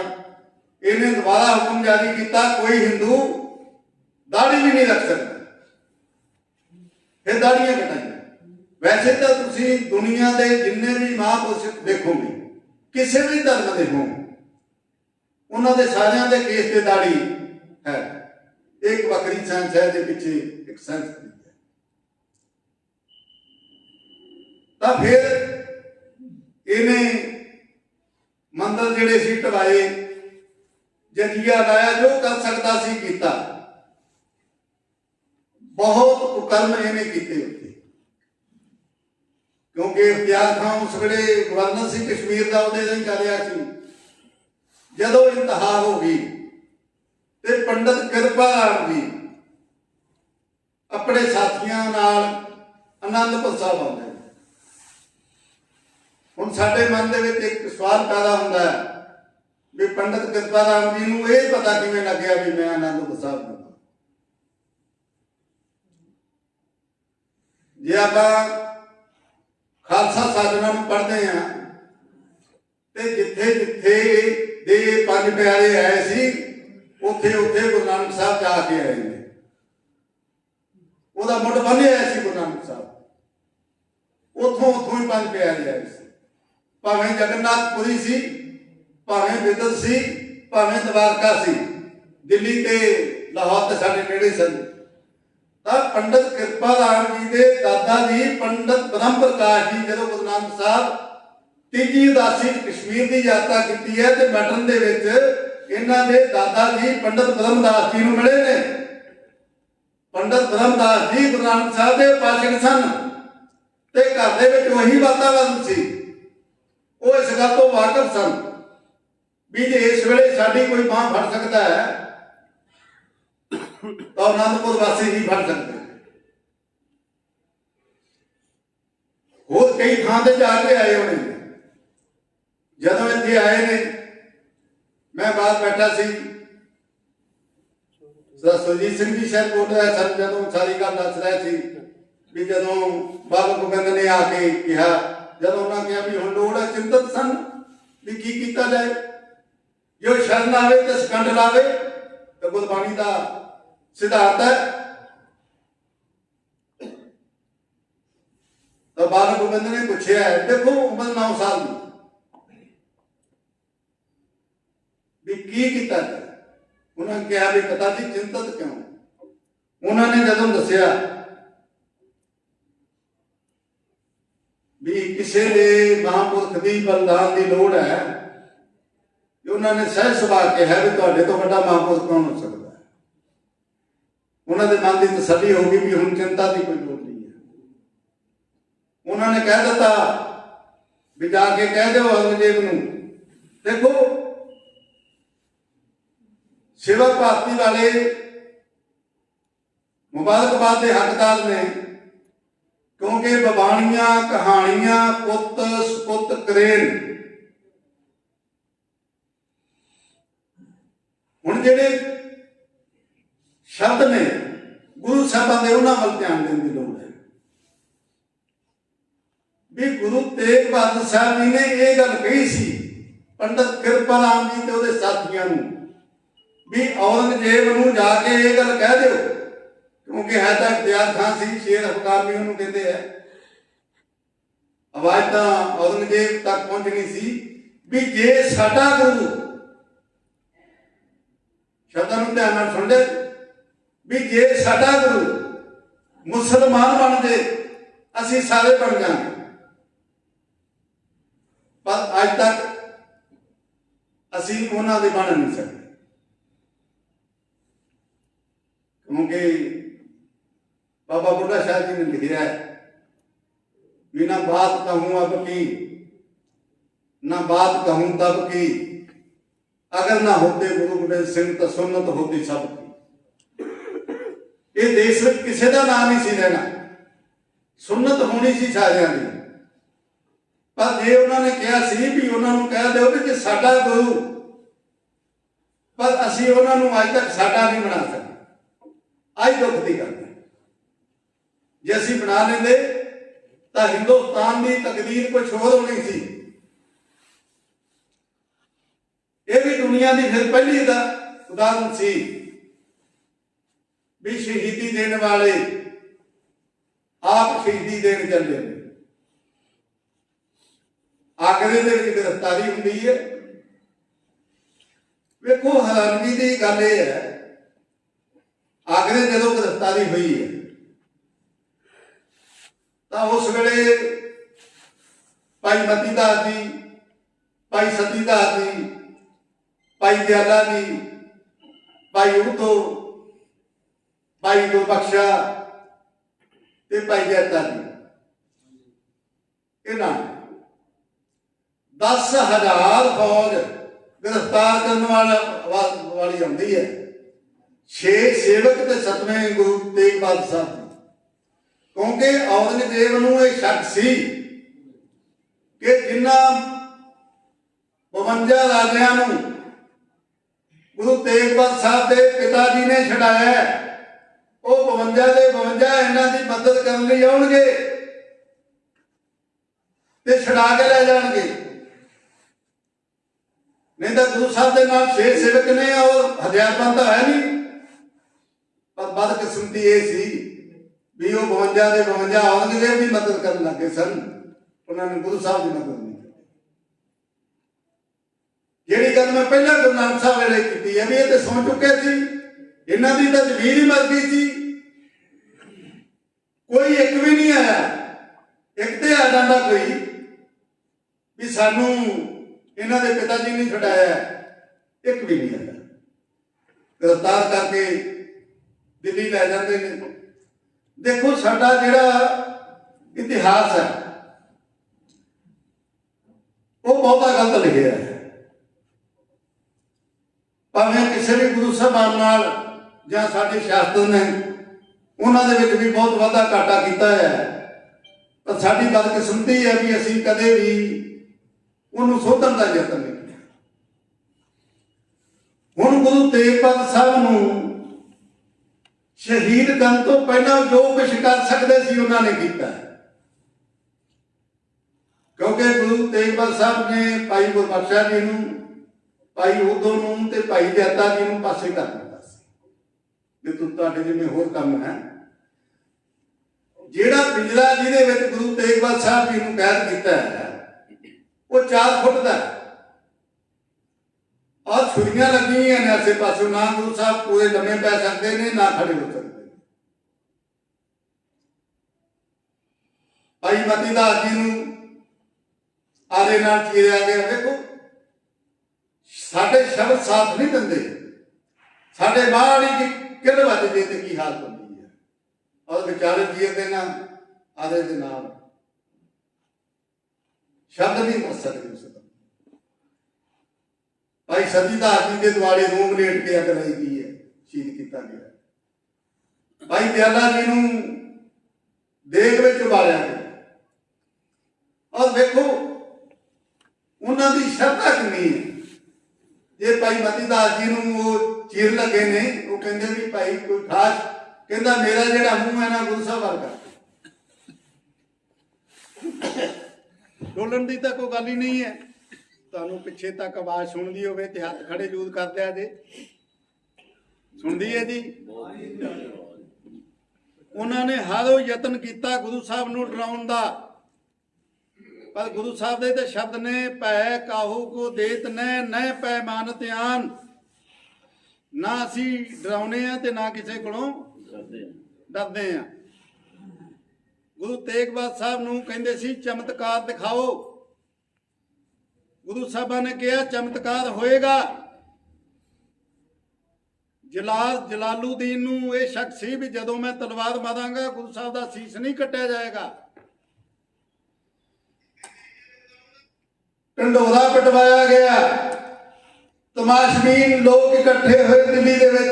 इन्हें दोबारा हुक्म जारी किया, कोई हिंदू दाढ़ी भी नहीं रख सकता। फिर दाढ़ियां कटाई। वैसे तो तुसी दुनिया के जिन्ने भी महापुरुष देखोगे, किसी भी धर्म के हो, उन्होंने सारियां दे केस ते दाड़ी है। एक वक्री साइंस है दे पिछे एक साइंस है। तो फिर इन्हें मंदिर जिहड़े सी ढवाए, जजिया लाया, जो कर सकता सी कीता। बहुत कुकर्म इन्हें कीते उत्थे, क्योंकि इख्तियार खां उस वेले गवर्नर सी कश्मीर का, उहदे ही कर रहा सी। जदों इंतहा हो गई ते पंडित कृपा राम जी अपने साथियों नाल आनंदपुर साहब आउंदे। हुण साडे मन दे विच एक सवाल पैदा हुंदा है भी पंडित कृपा राम जी नूं इह पता किवें लग्या भी मैं आनंदपुर साहब जाना। जे आपां खालसा साधना नूं पढ़दे हां ते जिथे जिथे दे पंज प्यारे आए सी, उत्थे उत्थे गुरु नानक साहब जाके आए ने। ਉਹਦਾ ਮੁੱਢ ਬੰਨ੍ਹਿਆ ਸੀ ਗੁਰੂ ਨਾਨਕ ਸਾਹਿਬ, ਉੱਥੋਂ ਉੱਥੋਂ ਹੀ ਪੰਜ ਪਿਆਰੇ ਆਏ ਸੀ। ਭਾਵੇਂ ਜਗਨਨਾਥਪੁਰੀ ਸੀ, ਭਾਵੇਂ ਬਿਦਰ ਸੀ, ਭਾਵੇਂ ਦਵਾਰਕਾ ਸੀ, ਦਿੱਲੀ ਤੇ ਲਾਹੌਰ ਤੇ ਸਾਡੇ ਨੇੜੇ ਸਨ। ਤਾਂ ਪੰਡਿਤ ਕਿਰਪਾ ਰਾਮ ਜੀ ਦੇ ਦਾਦਾ ਜੀ ਪੰਡਿਤ ਬ੍ਰਹਮ ਪ੍ਰਕਾਸ਼ ਜੀ ਜਦੋਂ ਗੁਰੂ ਨਾਨਕ ਸਾਹਿਬ ਤੀਜੀ ਉਦਾਸੀ ਕਸ਼ਮੀਰ ਦੀ ਯਾਤਰਾ ਕੀਤੀ ਹੈ ਤੇ ਮੈਟਰਨ ਦੇ ਵਿੱਚ ਇਹਨਾਂ ਦੇ ਦਾਦਾ ਜੀ ਪੰਡਿਤ ਬ੍ਰਹਮਦਾਸ ਜੀ ਨੂੰ ਮਿਲੇ ਨੇ। पंडित ब्रह्मदास जी गुरु नानक साहब के उपासक सन ते घर दे विच वही वातावरण सी। वो इस गल तो वाकिफ सन भी जे इस वेले साडी कोई बांह फड़ सकता है तो आनंदपुर वासी ही फड़ सकते। होर कई थां ते जाके आए होने। जदों इत्थे आए ने, मैं बाहर बैठा सी, सुरजीत सिंह जी शायद बोल रहा सर, जदों सारी गल दस रहे थे भी जदों बाबा गोबिंद ने आके कहा, जदों उन्होंने कहा भी हुण लोड़ है, चिंतित सन भी की कीता जाए। जो शरण आवे तो सकंड लावे, तो गुरबाणी का सिद्धांत है। तो बाबा गोबिंद ने पूछा, देखो उम्र 9 साल की की कीता जाए। उन्होंने कहा भी पता जी चिंतित क्यों। उन्होंने जदों दसिया भी किसी के महापुरख की बलिदान की लोड़ है, उन्होंने सह सुभा कहा भी तुहाडे तो बड़ा महापुरख कौन हो सकता है। उन्होंने मन की तसल्ली हो गई भी हुण चिंता की कोई लोड़ नहीं है। उन्होंने कह दिता भी जाके कह दो औरंगजेब नूं, देखो सेवा भारती वाले मुबारकबाद के हकदार ने, क्योंकि बबाणियां कहानियां पुत सपुत करेन। हुण जिहड़े शब्द ने गुरु साहिबां दे उन्हां वल ध्यान देण दी लोड़ है भी गुरु तेग बहादुर साहब जी ने यह गल कही सी पंडित कृपा राम जी ते उहदे साथियां नूं भी औरंगजेब नूं जाके ये गल कह दो, क्योंकि है तो इख्तियार खां सी, शेर अफगान भी उन्होंने कहते हैं। आवाज तो औरंगजेब तक पहुंचनी सी भी जे साडा गुरु, शब्दां नूं ध्यान नाल सुण ले, भी जे साडा गुरु मुसलमान बन जाए असीं सारे बन जाएंगे। पर अज तक असीं उन्हां दे बन नहीं सकते, क्योंकि बाबा बुढ़ा शाह जी ने लिखा है कि ना बात कहूं अब की, ना बात कहूं तब की, अगर ना होते गुरु गोबिंद सिंह तो सुन्नत होती सब की। ये देश में किसी का नाम नहीं सी रहना, सुन्नत होनी सी सारियां दी। पर जे उन्होंने कहा सी भी उन्होंने कह दो कि साडा गुरु, पर असीं उन्होंने अज तक साडा नहीं बना सकते। आज दुख की गल है, जे असीं बना लेंदे तो हिंदुस्तान की तकदीर कुछ होर होनी सी। यह भी दुनिया की फिर पहली उदाहरण सी भी शहीदी देने वाले आप शहीदी देने चले। आगरे दे विच गिरफ्तारी हुंदी है, ਵੇਖੋ ਹੈਰਾਨਗੀ ਦੀ ਗੱਲ ਇਹ ਹੈ, ਆਖਦੇ ਜਦੋਂ ਗ੍ਰਿਫਤਾਰੀ ਹੋਈ ਹੈ ਤਾਂ ਉਸ ਵੇਲੇ ਭਾਈ ਮਤੀ ਦਾਸ ਜੀ, ਭਾਈ ਸਤੀ ਦਾਸ ਜੀ, ਭਾਈ ਦਿਆਲਾ ਜੀ, ਭਾਈ ਉਦੋਂ, ਭਾਈ ਗੁਰਬਖਸ਼ਾ ਤੇ ਭਾਈ ਜੈਤਾ ਜੀ, ਇਹਨਾਂ 10,000 ਫੌਜ गिरफ्तार करने वाली आती है। 6 सेवक ते 7वें गुरु तेग बहादुर साहब जी, क्योंकि औरंगजेब नूं ये शक सी कि जिन्हां 52 राजियां नूं गुरु तेग बहादुर साहब के पिता जी ने छड़ाया, वो 52 के 52 इन्हां दी मदद करने लई आउणगे ते छड़ा के लै जाणगे। नहीं तो गुरु साहब के नाल 6 सेवक ने और हथियारबंद है नहीं, पर बदकिस्मती ये सी भी वो 52 के 52 औरंगजेब की मदद करने लगे सन, उन्होंने गुरु साहब की मदद नहीं की। जिहड़ी गल मैं पहले गुरु नानक साहब वेले कीती है भी ये तो सौ चुके सी, इन्हां दी तां जमीन ही मर गई सी, कोई एक भी नहीं आया। एक तो आ जाता कोई भी सानू इन्हां दे पिता जी ने छड़ाया, एक भी नहीं आया। गिरफ्तार करके दिल्ली लै जाते हैं। देखो साडा जिहड़ा इतिहास है वो बहुता गलत लिखिया है, भावें किसी भी गुरु साहबान नाल जां साडे शास्त्र ने उन्हां दे विच भी बहुत वाधा घाटा कीता है, पर साडी बदकिस्मती है भी असीं कदे भी उन्होंने सोधन का यत्न नहीं किया। हुण गुरु तेग बहादुर साहब नूं शहीद करन तो पहला जो कुछ कर सकते सी उन्होंने किया, क्योंकि गुरु तेग बहादुर साहब ने भाई गुरबख्शा जी नूं, भाई उदो नूं ते भाई जैता जी नूं पासे कर दिता सी कि तुहाडे जिवें होर काम है। जिहड़ा पिंजरा जिहदे विच गुरु तेग बहादुर साहब जी नूं कैद कीता है वो 4 फुट का और छुरियां लगी हुई ने आसे पासों, ना गुरु साहब पूरे लम्मे पै सकते हैं ना खड़े हो सकते। भाई मती दास जी नूं आरे नाल चीरिया गया। देखो साडे शब्द साथ नहीं दिंदे, साडे बाहर ही किल वज जे ते की हालत होंदी है, और बेचारे चीर देना आरे दे नाल शब्द नहीं कर सकते उस भाई सती दास जी के दुआले रूम लेट के अग लाई गई है, शहीद किया गया। भाई दयाला जी नूं देग विच उबालिया गया, और देखो उन्हां दी श्रद्धा कितनी है। जे भाई मती दास जी नूं वो चीर लगे ने, वो कहंदे भी भाई कोई खास, कहंदा मेरा जिहड़ा मूँह है ना गुरु साहब वर्गा, डोलन की तो कोई गल ही नहीं है। तुहानूं पिछे तक आवाज़ सुनदी होवे ते हत्थ खड़े यूज कर दिया जे, सुनदी है जी। उन्होंने हर यतन किया गुरु साहब नूं डराउण दा, पर गुरु साहब दे ते शब्द ने पै काहू को देत न पै मानत आन, ना असीं डराउने आ ते ना किसी कोलों डरदे आ। गुरु तेग बहादुर साहब नूं कहंदे सी चमत्कार दिखाओ, गुरु साहबा ने कहा चमत्कार होएगा। जलालुद्दीन नूं ये शक सी भी जदों मैं तलवार मारांगा गुरु साहब दा सीस नहीं कट्टिया जाएगा। ढंडोरा पटवाया गया, तमाशबीन लोग इकट्ठे हुए दिल्ली दे विच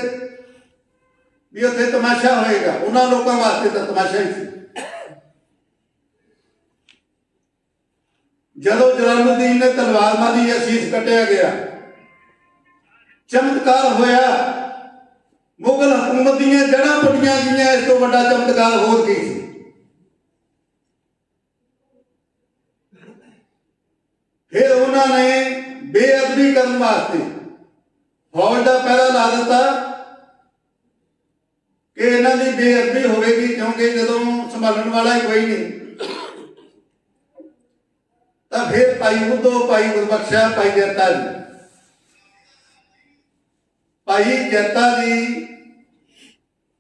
भी उत्थे तमाशा होएगा, उन्हां लोकां वास्ते तां तमाशा ही सी। जदों जलालुद्दीन ने तलवार मारी, असीस कटिया गया, चमत्कार होया, मुगल हुकूमत दी जड़ां पुट्टियां गईयां। इस तो बड़ा चमत्कार होर की सी। फिर उन्होंने बेअदबी करने वास्ते फौज का पहरा ला दिता कि इन्हां दी बेअदबी होगी, क्योंकि जदों संभालण वाला ही कोई नहीं। फिर भाई उदो, भाई गुरबख्शा, भाई जैता जी ਭਾਈ ਜੈਤਾ ਜੀ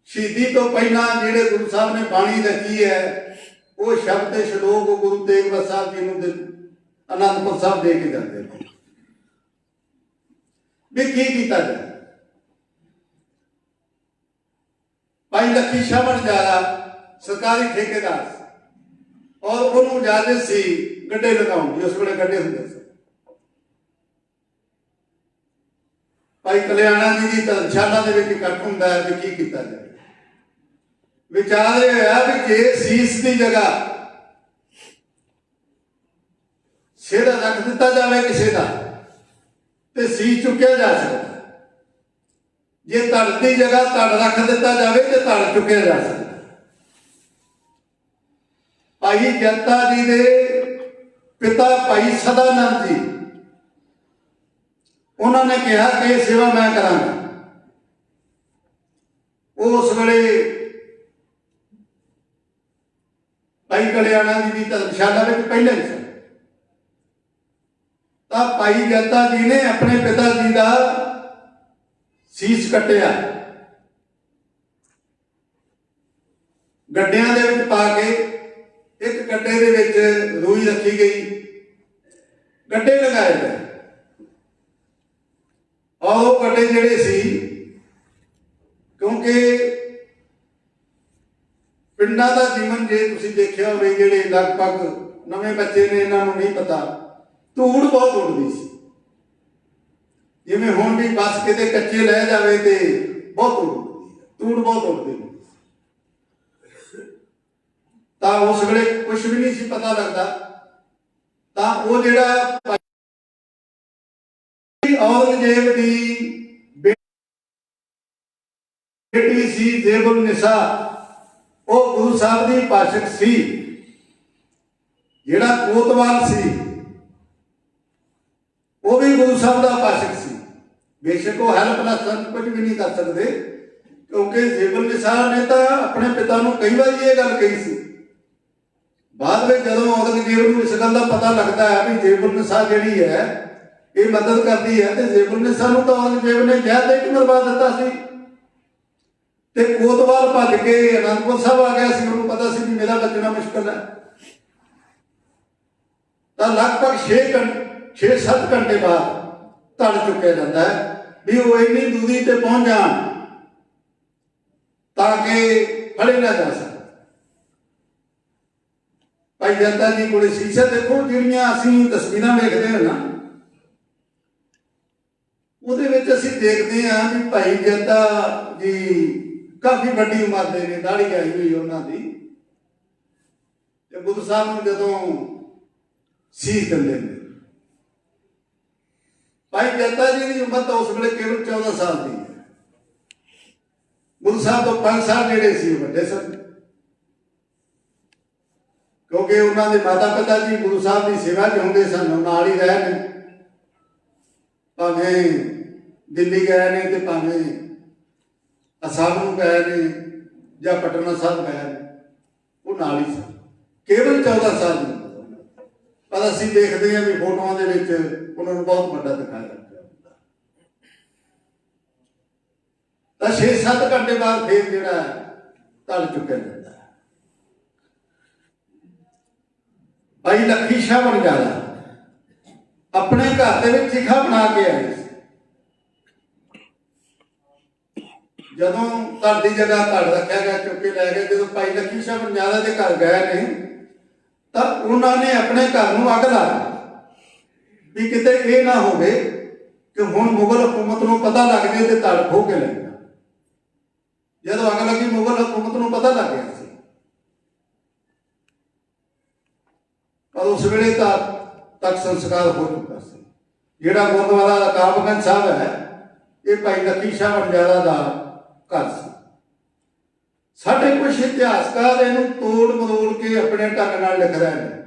ਸ਼ਹੀਦੀ ਤੋਂ ਪਹਿਲਾਂ ਜਿਹੜੇ ਗੁਰੂ ਸਾਹਿਬ ਨੇ ਬਾਣੀ ਰਚੀ ਹੈ, ਉਹ ਸ਼ਬਦ ਤੇ ਸ਼ਲੋਕ ਗੁਰੂ ਤੇਗ ਬਹਾਦਰ ਸਾਹਿਬ ਜੀ ਨੂੰ ਅਨੰਦਪੁਰ ਸਾਹਿਬ ਦੇ ਕੇ ਜਾਂਦੇ ਨੇ ਵੀ ਕੀ ਕੀਤਾ ਜਾਏ। ਭਾਈ ਲੱਖੀ ਸ਼ਾਹ ਵਣਜਾਰਾ ਸਰਕਾਰੀ ਠੇਕੇਦਾਰ ਸੀ ਔਰ ਉਹਨੂੰ ਇਜਾਜ਼ਤ ਸੀ ਗੱਡੇ ਲਗਾਉਣ ਦੀ, ਉਸ ਵੇਲੇ ਗੱਡੇ ਹੁੰਦੇ ਸੀ। ਭਾਈ ਕਲਿਆਣਾ ਜੀ ਦੀ ਧਰਮਸ਼ਾਲਾ ਦੇ ਵਿੱਚ ਇਕੱਠ ਹੁੰਦਾ ਹੈ ਵੀ ਕੀ ਕੀਤਾ ਜਾਏ। ਵਿਚਾਰ ਇਹ ਹੋਇਆ ਵੀ ਜੇ ਸੀਸ ਦੀ ਜਗ੍ਹਾ ਸਿਰ ਰੱਖ ਦਿੱਤਾ ਜਾਵੇ ਕਿਸੇ ਦਾ ਤੇ ਸੀਸ ਚੁੱਕਿਆ ਜਾ ਸਕਦਾ, ਜੇ ਧੜ ਦੀ ਜਗ੍ਹਾ ਧੜ ਰੱਖ ਦਿੱਤਾ ਜਾਵੇ ਤੇ ਧੜ ਚੁੱਕਿਆ ਜਾ ਸਕਦਾ। ਭਾਈ ਜੈਤਾ ਜੀ ਦੇ ਪਿਤਾ ਭਾਈ ਸਦਾਨੰਦ ਜੀ, ਉਹਨਾਂ ਨੇ ਕਿਹਾ ਕਿ ਇਹ ਸੇਵਾ ਮੈਂ ਕਰਾਂਗਾ। ਉਸ ਵੇਲੇ ਭਾਈ ਕਲਿਆਣਾ ਜੀ ਦੀ ਧਰਮਸ਼ਾਲਾ ਵਿੱਚ ਪਹਿਲੇ ਸੀ, ਤਾਂ ਭਾਈ ਜੈਤਾ ਜੀ ਨੇ ਆਪਣੇ ਪਿਤਾ ਜੀ ਦਾ ਸੀਸ ਕੱਟਿਆ, ਗੱਡਿਆਂ ਦੇ ਵਿੱਚ ਪਾ ਕੇ ਇੱਕ ਗੱਡੇ ਦੇ ਵਿੱਚ ਰੂਈ ਰੱਖੀ ਗਈ, ਗੱਡੇ ਲਗਾਏ ਗਏ ਔਰ ਉਹ ਗੱਡੇ ਜਿਹੜੇ ਸੀ, ਕਿਉਂਕਿ ਪਿੰਡਾਂ ਦਾ ਜੀਵਨ ਜੇ ਤੁਸੀਂ ਦੇਖਿਆ ਹੋਵੇ, ਜਿਹੜੇ ਲਗਭਗ ਨਵੇਂ ਬੱਚੇ ਨੇ ਇਹਨਾਂ ਨੂੰ ਨਹੀਂ ਪਤਾ, ਧੂੜ ਬਹੁਤ ਉੱਡਦੀ ਸੀ। ਜਿਵੇਂ ਹੁਣ ਵੀ ਬੱਸ ਕਿਤੇ ਕੱਚੇ ਲੈ ਜਾਵੇ ਤੇ ਬਹੁਤ ਉੱਡਦੀ ਹੈ, ਧੂੜ ਬਹੁਤ ਉੱਡਦੀ ਹੈ। ਤਾਂ ਉਸ ਵੇਲੇ ਕੁਝ ਵੀ ਨਹੀਂ ਸੀ ਪਤਾ ਲੱਗਦਾ, ਤਾਂ ਉਹ ਜਿਹੜਾ ਔਰੰਗਜ਼ੇਬ ਦੀ ਬੇਟੀ ਸੀ ਜ਼ੇਬੁਲ ਨਿਸਾ, ਉਹ ਗੁਰੂ ਸਾਹਿਬ ਦੀ ਪਾਸ਼ਕ ਸੀ। ਜਿਹੜਾ ਕੋਤਵਾਲ ਸੀ ਉਹ ਵੀ ਗੁਰੂ ਸਾਹਿਬ ਦਾ ਪਾਸ਼ਕ ਸੀ। ਬੇਸ਼ੱਕ ਉਹ ਹੈਲਪਲੈਸ ਕੁਝ ਵੀ ਨਹੀਂ ਕਰ ਸਕਦੇ, ਕਿਉਂਕਿ ਜ਼ੇਬੁਲ ਨਿਸਾ ਨੇ ਤਾਂ ਆਪਣੇ ਪਿਤਾ ਨੂੰ ਕਈ ਵਾਰੀ ਇਹ ਗੱਲ ਕਹੀ ਸੀ। ਬਾਅਦ ਵਿੱਚ ਜਦੋਂ ਔਰੰਗਜ਼ੇਬ ਨੂੰ ਇਸ ਗੱਲ ਦਾ ਪਤਾ ਲੱਗਦਾ ਹੈ ਵੀ ਜ਼ੇਬੁਲ ਨਿਸਾ ਜਿਹੜੀ ਹੈ ਇਹ ਮਦਦ ਕਰਦੀ ਹੈ, ਤੇ ਜ਼ੇਬੁਲ ਨਿਸਾ ਨੂੰ ਤਾਂ ਔਰੰਗਜ਼ੇਬ ਨੇ ਜ਼ਹਿਰ ਦੇ ਕੇ ਮਰਵਾ ਦਿੱਤਾ ਸੀ, ਤੇ ਕੋਤਵਾਲ ਭੱਜ ਕੇ ਅਨੰਦਪੁਰ ਸਾਹਿਬ ਆ ਗਿਆ ਸੀ। ਉਹਨੂੰ ਪਤਾ ਸੀ ਵੀ ਮੇਰਾ ਬਚਣਾ ਮੁਸ਼ਕਲ ਹੈ। ਤਾਂ ਲਗਭਗ 6-7 ਘੰਟੇ ਬਾਅਦ ਧੜ ਚੁੱਕਿਆ ਜਾਂਦਾ ਹੈ ਵੀ ਉਹ ਇੰਨੀ ਦੂਰੀ ਤੇ ਪਹੁੰਚ ਜਾਣ ਤਾਂ ਕਿ ਫੜੇ ਨਾ ਜਾ ਸਕਣ। ਭਾਈ ਜੈਤਾ ਜੀ ਕੋਲੇ ਸ਼ੀਸ਼ਾ ਦੇਖੋ, ਜਿਹੜੀਆਂ ਅਸੀਂ ਤਸਵੀਰਾਂ ਵੇਖਦੇ ਹਾਂ ਨਾ, ਉਹਦੇ ਵਿੱਚ ਅਸੀਂ ਦੇਖਦੇ ਹਾਂ ਵੀ ਭਾਈ ਜੈਤਾ ਜੀ ਕਾਫੀ ਵੱਡੀ ਉਮਰ ਦੇ ਨੇ, ਦਾੜੀ ਆਈ ਹੋਈ ਉਹਨਾਂ ਦੀ, ਤੇ ਗੁਰੂ ਸਾਹਿਬ ਨੂੰ ਜਦੋਂ ਸੀਸ ਦਿੰਦੇ ਨੇ। ਭਾਈ ਜੈਤਾ ਜੀ ਦੀ ਉਮਰ ਤਾਂ ਉਸ ਵੇਲੇ ਕੇਵਲ 14 ਸਾਲ ਦੀ ਹੈ। ਗੁਰੂ ਸਾਹਿਬ ਤੋਂ 5 ਸਾਲ ਜਿਹੜੇ ਸੀ ਉਹ ਵੱਡੇ ਸਨ, ਕਿਉਂਕਿ ਉਹਨਾਂ ਦੇ ਮਾਤਾ ਪਿਤਾ ਜੀ ਗੁਰੂ ਸਾਹਿਬ ਦੀ ਸੇਵਾ 'ਚ ਹੁੰਦੇ ਸਨ, ਉਹ ਨਾਲ ਹੀ ਰਹੇ ਨੇ। ਭਾਵੇਂ ਦਿੱਲੀ ਗਏ ਨੇ ਤੇ ਭਾਵੇਂ ਅਸਾਮ ਨੂੰ ਗਏ ਨੇ ਜਾਂ ਪਟਨਾ ਸਾਹਿਬ ਗਏ ਨੇ, ਉਹ ਨਾਲ ਹੀ ਸਨ। ਕੇਵਲ 14 ਸਾਲ ਦੀ। ਪਰ ਅਸੀਂ ਦੇਖਦੇ ਹਾਂ ਵੀ ਫੋਟੋਆਂ ਦੇ ਵਿੱਚ ਉਹਨਾਂ ਨੂੰ ਬਹੁਤ ਵੱਡਾ ਦਿਖਾਇਆ ਜਾਂਦਾ ਹੁੰਦਾ। ਤਾਂ 6-7 ਘੰਟੇ ਬਾਅਦ ਫੇਰ ਜਿਹੜਾ ਧੜ ਚੁੱਕਿਆ ਜਾਂਦਾ ਹੈ। ਭਾਈ ਲੱਖੀ ਸ਼ਾਹ ਵਣਜਾਰਾ ਆਪਣੇ ਘਰ ਦੇ ਵਿੱਚ ਚਿਖਾ ਬਣਾ ਕੇ ਆਏ ਸੀ। ਜਦੋਂ ਧੜ ਦੀ ਜਗ੍ਹਾ ਧੜ ਰੱਖਿਆ ਗਿਆ, ਚੁੱਕ ਕੇ ਲੈ ਗਏ। ਜਦੋਂ ਭਾਈ ਲੱਖੀ ਸ਼ਾਹ ਵਣਜਾਰਾ ਦੇ ਘਰ ਗਏ ਨੇ ਤਾਂ ਉਹਨਾਂ ਨੇ ਆਪਣੇ ਘਰ ਨੂੰ ਅੱਗ ਲਾ ਦਿੱਤੀ ਵੀ ਕਿਤੇ ਇਹ ਨਾ ਹੋਵੇ ਕਿ ਹੁਣ ਮੁਗਲ ਹਕੂਮਤ ਨੂੰ ਪਤਾ ਲੱਗ ਜਾਏ ਤੇ ਧੜ ਖੋਹ ਕੇ ਲੈ ਜਾਣ। ਜਦੋਂ ਅੱਗ ਲੱਗੀ ਮੁਗਲ ਹਕੂਮਤ ਨੂੰ ਪਤਾ ਲੱਗ ਗਿਆ ਸੀ, ਪਰ ਉਸ ਵੇਲੇ ਤੱਕ ਸੰਸਕਾਰ ਹੋ ਚੁੱਕਾ ਸੀ। ਜਿਹੜਾ ਗੁਰਦੁਆਰਾ ਰਕਾਬਗੰਜ ਸਾਹਿਬ ਹੈ, ਇਹ ਭਾਈ ਲੱਖੀ ਸ਼ਾਹ ਵਣਜਾਰਾ ਦਾ ਘਰ ਸੀ। ਸਾਡੇ ਕੁਝ ਇਤਿਹਾਸਕਾਰ ਇਹਨੂੰ ਤੋੜ ਮਰੋੜ ਕੇ ਆਪਣੇ ਢੰਗ ਨਾਲ ਲਿਖ ਰਹੇ ਨੇ।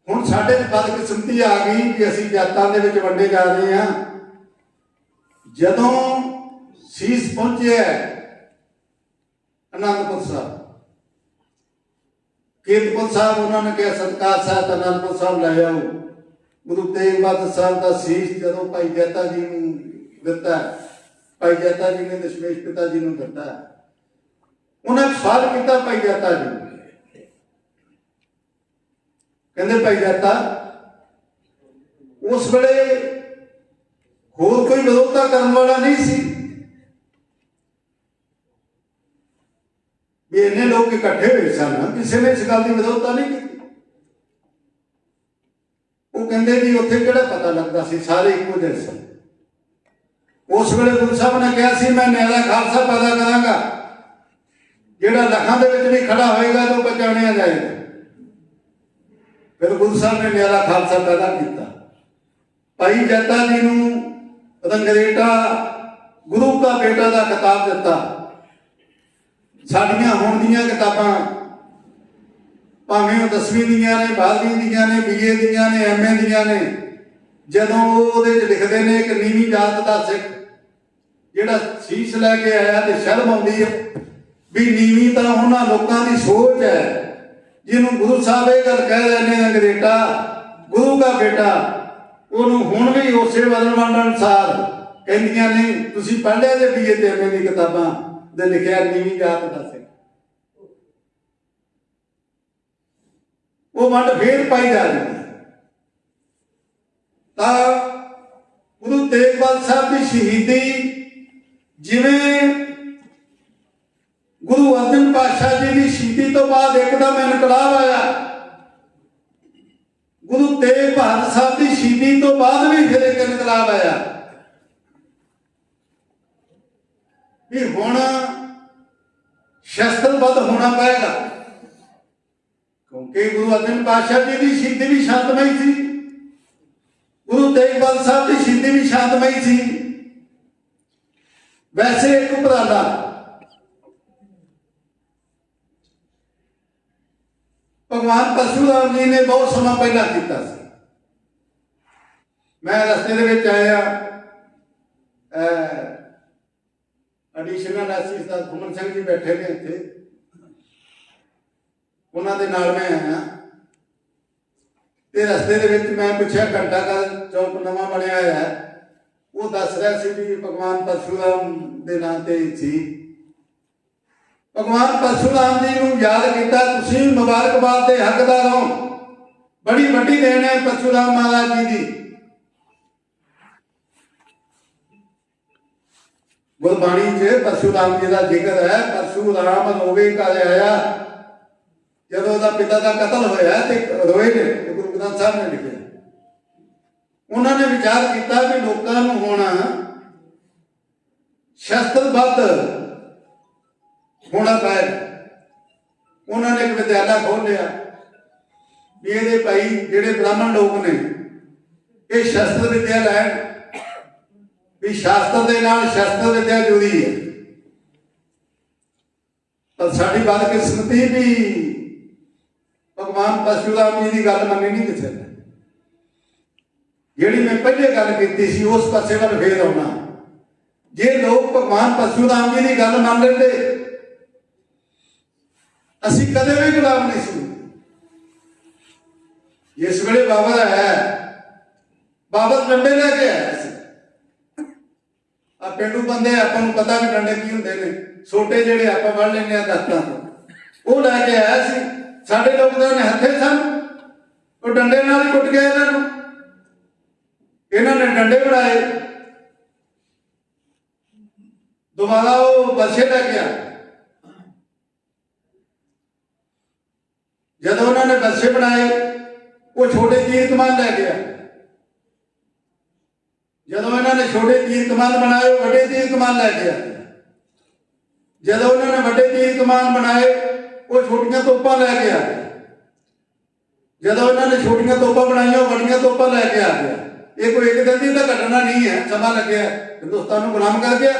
ਹੁਣ ਸਾਡੇ ਬਦਕਿਸਮਤੀ ਆ ਗਈ ਕਿ ਅਸੀਂ ਜਾਤਾਂ ਦੇ ਵਿੱਚ ਵੰਡੇ ਜਾ ਰਹੇ ਹਾਂ। ਜਦੋਂ ਸੀਸ ਪਹੁੰਚਿਆ ਅਨੰਦਪੁਰ ਸਾਹਿਬ, ਕੀਰਤਪੁਰ ਸਾਹਿਬ, ਉਹਨਾਂ ਨੇ ਕਿਹਾ ਸਤਿਕਾਰ ਸਾਹਿਬ ਅਨੰਦਪੁਰ ਸਾਹਿਬ ਲੈ ਆਓ। ਗੁਰੂ ਤੇਗ ਬਹਾਦਰ ਸਾਹਿਬ ਦਾ ਸੀਸ ਜਦੋਂ ਭਾਈ ਜੈਤਾ ਜੀ ਨੂੰ ਦਿੱਤਾ ਭਾਈ ਜੱਤਾ ਜੀ ਨੇ ਦਸ਼ਮੇਸ਼ ਪਿਤਾ ਜੀ ਨੂੰ ਦਿੱਤਾ। ਉਹਨਾਂ ਸਵਾਲ ਕੀਤਾ ਭਾਈ ਜੱਤਾ ਜੀ ਨੂੰ, ਕਹਿੰਦੇ ਭਾਈ ਜੱਤਾ ਉਸ ਵੇਲੇ ਹੋਰ ਕੋਈ ਵਿਰੋਧਤਾ ਕਰਨ ਵਾਲਾ ਨਹੀਂ ਸੀ ਵੀ ਇੰਨੇ ਲੋਕ ਇਕੱਠੇ ਹੋਏ ਸਨ, ਕਿਸੇ ਨੇ ਇਸ ਗੱਲ ਦੀ ਵਿਰੋਧਤਾ ਨਹੀਂ ਕੀਤੀ। ਉਹ ਕਹਿੰਦੇ ਜੀ ਉੱਥੇ ਕਿਹੜਾ ਪਤਾ ਲੱਗਦਾ ਸੀ, ਸਾਰੇ ਇੱਕੋ ਜਿਹੇ ਸਨ। ਉਸ ਵੇਲੇ ਗੁਰੂ ਸਾਹਿਬ ਨੇ ਕਿਹਾ ਸੀ ਮੈਂ ਨਿਆਰਾ ਖਾਲਸਾ ਪੈਦਾ ਕਰਾਂਗਾ, ਜਿਹੜਾ ਲੱਖਾਂ ਦੇ ਵਿੱਚ ਵੀ ਖੜਾ ਹੋਏਗਾ ਤਾਂ ਪਛਾਣਿਆ ਜਾਏਗਾ। ਫਿਰ ਗੁਰੂ ਸਾਹਿਬ ਨੇ ਨਿਆਰਾ ਖਾਲਸਾ ਪੈਦਾ ਕੀਤਾ। ਭਾਈ ਜੱਤਾ ਜੀ ਨੂੰ ਰੰਗਰੇਟਾ ਗੁਰੂ ਦਾ ਬੇਟਾ ਦਾ ਖਿਤਾਬ ਦਿੱਤਾ। ਸਾਡੀਆਂ ਹੁਣ ਦੀਆਂ ਕਿਤਾਬਾਂ ਭਾਵੇਂ ਉਹ 10ਵੀਂ ਦੀਆਂ ਨੇ, 12ਵੀਂ ਦੀਆਂ ਨੇ, BA ਦੀਆਂ ਨੇ, MA ਦੀਆਂ ਨੇ, ਜਦੋਂ ਉਹਦੇ 'ਚ ਲਿਖਦੇ ਨੇ ਇੱਕ ਨੀਵੀਂ ਜਾਤ ਦਾ ਸਿੱਖ ਜਿਹੜਾ ਸੀਸ ਲੈ ਕੇ ਆਇਆ ਤੇ ਸ਼ਰਮ ਆਉਂਦੀ ਹੈ ਵੀ ਨੀਵੀਂ ਤਾਂ ਉਹਨਾਂ ਲੋਕਾਂ ਦੀ ਸੋਚ ਹੈ ਜਿਹਨੂੰ ਗੁਰੂ ਸਾਹਿਬ ਇਹ ਗੱਲ ਕਹਿ ਰਹੇ ਨੇ ਅੰਗਰੇਟਾ ਗੁਰੂ ਦਾ ਬੇਟਾ, ਉਹਨੂੰ ਹੁਣ ਵੀ ਉਸੇ ਵਰਣ ਅਨੁਸਾਰ ਕਹਿੰਦੀਆਂ ਨੇ। ਤੁਸੀਂ ਪੜ੍ਹ ਲਿਆ ਜੇ BA ਤੇ MA ਦੀ ਕਿਤਾਬਾਂ ਦੇ ਲਿਖਿਆ ਨੀਵੀਂ ਜਾਤ ਦਾ ਸਿੱਖ। ਉਹ ਵੰਡ ਫੇਰ ਪਾਈ ਜਾ ਰਹੀ ਤਾਂ ਗੁਰੂ ਤੇਗ ਬਹਾਦਰ ਸਾਹਿਬ ਦੀ ਸ਼ਹੀਦੀ, ਜਿਵੇਂ ਗੁਰੂ ਅਰਜਨ ਪਾਤਸ਼ਾਹ ਜੀ ਦੀ ਸ਼ਹੀਦੀ ਤੋਂ ਬਾਅਦ ਇੱਕਦਮ ਇਨਕਲਾਬ ਆਇਆ, ਗੁਰੂ ਤੇਗ ਬਹਾਦਰ ਸਾਹਿਬ ਦੀ ਸ਼ਹੀਦੀ ਤੋਂ ਬਾਅਦ ਵੀ ਫਿਰ ਇੱਕ ਇਨਕਲਾਬ ਆਇਆ ਵੀ ਹੁਣ ਸ਼ਸਤਰਬੱਧ ਹੋਣਾ ਪਏਗਾ। ਕਿਉਂਕਿ ਗੁਰੂ ਅਰਜਨ ਪਾਤਸ਼ਾਹ ਜੀ ਦੀ ਸ਼ਹੀਦੀ ਵੀ ਸ਼ਾਂਤਮਈ ਸੀ, ਗੁਰੂ ਤੇਗ ਬਹਾਦਰ ਸਾਹਿਬ ਦੀ ਸ਼ਹੀਦੀ ਵੀ ਸ਼ਾਂਤਮਈ ਸੀ। ਵੈਸੇ ਇੱਕ ਉਪਰਾਲਾ ਭਗਵਾਨ ਪਰਸ਼ੂਰਾਮ ਜੀ ਨੇ ਬਹੁਤ ਸਮਾਂ ਪਹਿਲਾਂ ਕੀਤਾ ਸੀ। ਮੈਂ ਰਸਤੇ ਦੇ ਵਿੱਚ ਆਇਆ, ਐਡੀਸ਼ਨਲ ਐਸਪੀ ਘੁੰਮਣ ਸਿੰਘ ਜੀ ਬੈਠੇ ਨੇ ਇੱਥੇ, ਉਹਨਾਂ ਦੇ ਨਾਲ ਮੈਂ ਆਇਆ ਤੇ ਰਸਤੇ ਦੇ ਵਿੱਚ ਮੈਂ ਪੁੱਛਿਆ ਘੰਟਾ ਘਰ ਚੌਕ ਨਵਾਂ ਬਣਿਆ ਹੈ, ਉਹ ਦੱਸ ਰਿਹਾ ਸੀ ਵੀ ਭਗਵਾਨ ਪਰਸ਼ੂਰਾਮ ਦੇ ਨਾਂ ਤੇ ਸੀ। ਭਗਵਾਨ ਪਰਸ਼ੂਰਾਮ ਜੀ ਨੂੰ ਯਾਦ ਕੀਤਾ, ਤੁਸੀਂ ਮੁਬਾਰਕਬਾਦ ਦੇ ਹੱਕਦਾਰ ਹੋ, ਬੜੀ ਵੱਡੀ ਦੇਣ ਹੈ ਪਰਸ਼ੂਰਾਮ ਮਹਾਰਾਜ ਜੀ ਦੀ। ਗੁਰਬਾਣੀ 'ਚ ਪਰਸ਼ੂਰਾਮ ਜੀ ਦਾ ਜ਼ਿਕਰ ਹੈ, ਪਰਸ਼ੂਰਾਮ ਰੋਵੇ ਘਰ ਆਇਆ। ਜਦੋਂ ਉਹਦਾ ਪਿਤਾ ਦਾ ਕਤਲ ਹੋਇਆ ਤੇ ਰੋਏ ਨੇ, ਗੁਰੂ ਗ੍ਰੰਥ ਸਾਹਿਬ ਨੇ ਲਿਖਿਆ। ਉਹਨਾਂ ਨੇ ਵਿਚਾਰ ਕੀਤਾ ਵੀ ਲੋਕਾਂ ਨੂੰ ਹੁਣ ਸ਼ਸਤਰਬੱਧ ਹੋਣਾ ਪਏਗਾ। ਉਹਨਾਂ ਨੇ ਇੱਕ ਵਿਦਿਆਲਾ ਖੋਲ੍ਹ ਲਿਆ ਵੀ ਇਹਦੇ ਭਾਈ ਜਿਹੜੇ ਬ੍ਰਾਹਮਣ ਲੋਕ ਨੇ ਇਹ ਸ਼ਸਤਰ ਵਿਦਿਆ ਲੈਣ, ਵੀ ਸ਼ਾਸਤਰ ਦੇ ਨਾਲ ਸ਼ਸਤਰ ਵਿਦਿਆ ਜੁੜੀ ਹੈ। ਪਰ ਸਾਡੀ ਬਦਕਿਸਮਤੀ ਵੀ ਭਗਵਾਨ ਪਰਸ਼ੂਰਾਮ ਜੀ ਦੀ ਗੱਲ ਮੰਨੀ ਨਹੀਂ ਕਿਸੇ ਨੇ। ਜਿਹੜੀ ਮੈਂ ਪਹਿਲੇ ਗੱਲ ਕੀਤੀ ਸੀ ਉਸ ਪਾਸੇ ਵੱਲ ਫੇਰ ਆਉਣਾ। ਜੇ ਲੋਕ ਭਗਵਾਨ ਪਰਸ਼ੂਰਾਮ ਜੀ ਦੀ ਗੱਲ ਮੰਨ ਲੈਂਦੇ, ਅਸੀਂ ਕਦੇ ਵੀ ਗੁਲਾਮ ਨਹੀਂ ਸੀ। ਜਿਸ ਵੇਲੇ ਬਾਬਰ ਹੈ, ਬਾਬਰ ਡੰਡੇ ਲੈ ਕੇ ਆਇਆ ਸੀ। ਆ ਪਿੰਡੂ ਬੰਦੇ ਆਪਾਂ ਨੂੰ ਪਤਾ ਵੀ ਡੰਡੇ ਕੀ ਹੁੰਦੇ ਨੇ, ਛੋਟੇ ਜਿਹੜੇ ਆਪਾਂ ਵੜ ਲੈਂਦੇ ਆ ਦਸਤਾਂ ਤੋਂ, ਉਹ ਲੈ ਕੇ ਆਇਆ ਸੀ। ਸਾਡੇ ਲੋਕ ਤਾਂ ਹੱਥੇ ਸਨ, ਉਹ ਡੰਡੇ ਨਾਲ ਹੀ ਕੁੱਟ ਗਏ ਇਹਨਾਂ ਨੂੰ। ਇਹਨਾਂ ਨੇ ਡੰਡੇ ਬਣਾਏ, ਦੁਬਾਰਾ ਉਹ ਬਰਛੇ ਲੈ ਕੇ ਆ। ਜਦੋਂ ਉਹਨਾਂ ਨੇ ਬਰਛੇ ਬਣਾਏ, ਉਹ ਛੋਟੇ ਤੀਰ ਕਮਾਨ ਲੈ ਗਿਆ। ਜਦੋਂ ਇਹਨਾਂ ਨੇ ਛੋਟੇ ਤੀਰ ਕਮਾਨ ਬਣਾਏ, ਉਹ ਵੱਡੇ ਤੀਰ ਕਮਾਨ ਲੈ ਗਿਆ। ਜਦੋਂ ਉਹਨਾਂ ਨੇ ਵੱਡੇ ਤੀਰ ਕਮਾਨ ਬਣਾਏ, ਉਹ ਛੋਟੀਆਂ ਤੋਪਾਂ ਲੈ ਕੇ ਆ ਗਿਆ। ਜਦੋਂ ਇਹਨਾਂ ਨੇ ਛੋਟੀਆਂ ਤੋਪਾਂ ਬਣਾਈਆਂ, ਉਹ ਵੱਡੀਆਂ ਤੋਪਾਂ ਲੈ ਕੇ ਆ ਗਿਆ। ਇਹ ਕੋਈ ਇੱਕ ਦਿਨ ਦੀ ਤਾਂ ਘਟਨਾ ਨਹੀਂ ਹੈ, ਸਮਾਂ ਲੱਗਿਆ ਹਿੰਦੁਸਤਾਨ ਨੂੰ ਗੁਲਾਮ ਕਰ ਗਿਆ।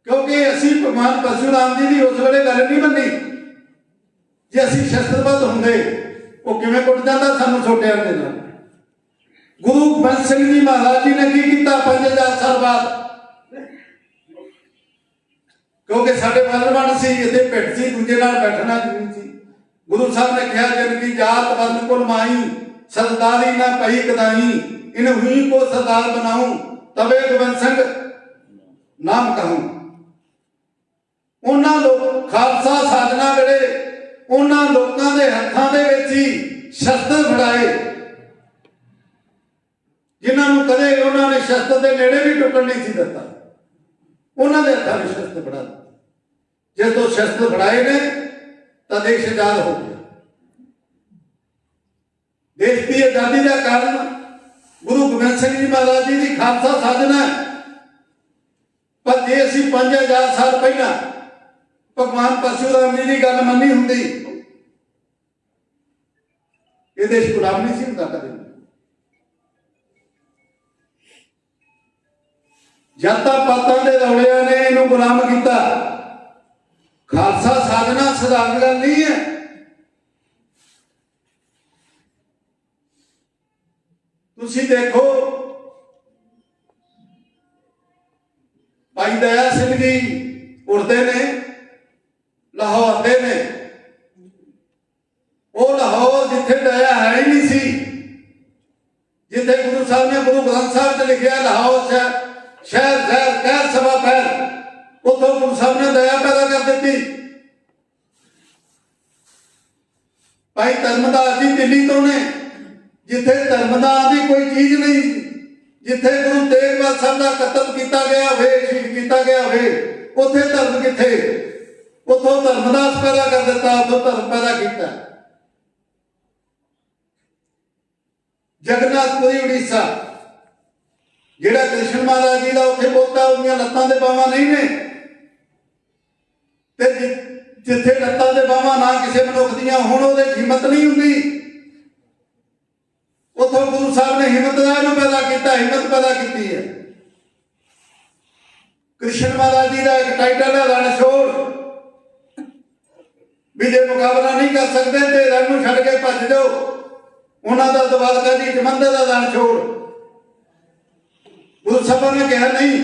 ਕਿਉਂਕਿ ਅਸੀਂ ਭਗਵਾਨ ਪਰਸ਼ੂਰਾਮ ਜੀ ਦੀ ਉਸ ਵੇਲੇ ਗੱਲ ਨਹੀਂ ਮੰਨੀ। ਜੇ ਅਸੀਂ ਸ਼ਸਤਰਬੱਧ ਹੁੰਦੇ, ਉਹ ਕਿਵੇਂ ਕੁੱਟ ਜਾਂਦਾ ਸਾਨੂੰ ਛੋਟਿਆਂ ਦੇ ਨਾਲ। ਗੁਰੂ ਗੋਬਿੰਦ ਸਿੰਘ ਜੀ ਮਹਾਰਾਜ ਜੀ ਨੇ ਕੀ ਕੀਤਾ 5000 ਸਾਲ ਬਾਅਦ? ਕਿਉਂਕਿ ਸਾਡੇ ਵਰਣ ਸੀ, ਇੱਥੇ ਭਿੱਟ ਸੀ, ਦੂਜੇ ਨਾਲ ਬੈਠਣਾ ਨਹੀਂ ਸੀ। ਗੁਰੂ ਸਾਹਿਬ ਨੇ ਕਿਹਾ ਜਨ ਕੀ ਜਾਤ ਵਰਨ ਕੁਲ ਮਾਈ, ਸਰਦਾਰੀ ਨਾ ਪਈ ਕਦਾਈ, ਇਨ ਹੁਈ ਕੋ ਸਰਦਾਰ ਬਣਾਉ, ਤਵੇ ਗੋਬਿੰਦ ਸਿੰਘ नाम कहूँ। उन्हां लोग खालसा साधना वेले उन्हां लोकां दे हत्थां दे विच ही शस्त्र फड़ाए जिन्होंने कदे उन्होंने शस्त्र के नेड़े भी टुकन नहीं सी दिता। उन्होंने हत्थों में शस्त्र फड़ा दिते। जो शस्त्र फड़ाए ने तो देश आजाद हो गया। देश की आजादी का कारण गुरु गोबिंद सिंह जी महाराज जी की खालसा साधना है। पर जे असीं 5000 साल पहला भगवान परशुराम जी की गल मनी हुंदी ये देश गुलाम नहीं सी हुंदा कदे। जातां पातां दे रौलियां ने इहनूं गुलाम कीता। खालसा साधना साधारण गल नहीं है। तुसीं देखो भाई दया सिंह जी उड़ते ने लाहौर दे ने। वो लाहौर जिथे दया है ही नहीं सी, जिथे गुरु साहब ने गुरु ग्रंथ साहब च लिखिया लाहौर शहर शहर कहर सभा पैर, उतो गुरु साहब ने दया पैदा कर दी। भाई धर्मदास जी दिल्ली तो ने जिथे धर्मदास की कोई चीज नहीं, जिथे गुरु तेग बहादुर साहब का कतल किया गया हो, शहीद किया गया हो, उथे धर्म किथे? उथों धर्मदास पैदा कर दिता, उथों धर्म पैदा किया। जगन्नाथपुरी उड़ीसा जिहड़ा कृष्ण महाराज जी का उत्थे पोता उन्दियां लत्तां ते बावां नहीं ने, ते जिथे लत्तां ते बावां ना किसी मनुख दियां होण उहदे हिम्मत नहीं हुंदी। उथों गुरु साहब ने हिम्मत पैदा किया, हिम्मत पैदा की है। कृष्ण महाराज जी का एक टाइटल है रणछोड़, भी जे मुकाबला नहीं कर सकते तो रण छड़ के भज जाओ। उन्होंने का द्वारका जी जमंदर का रणछोड़। गुरु साहब ने कहा नहीं,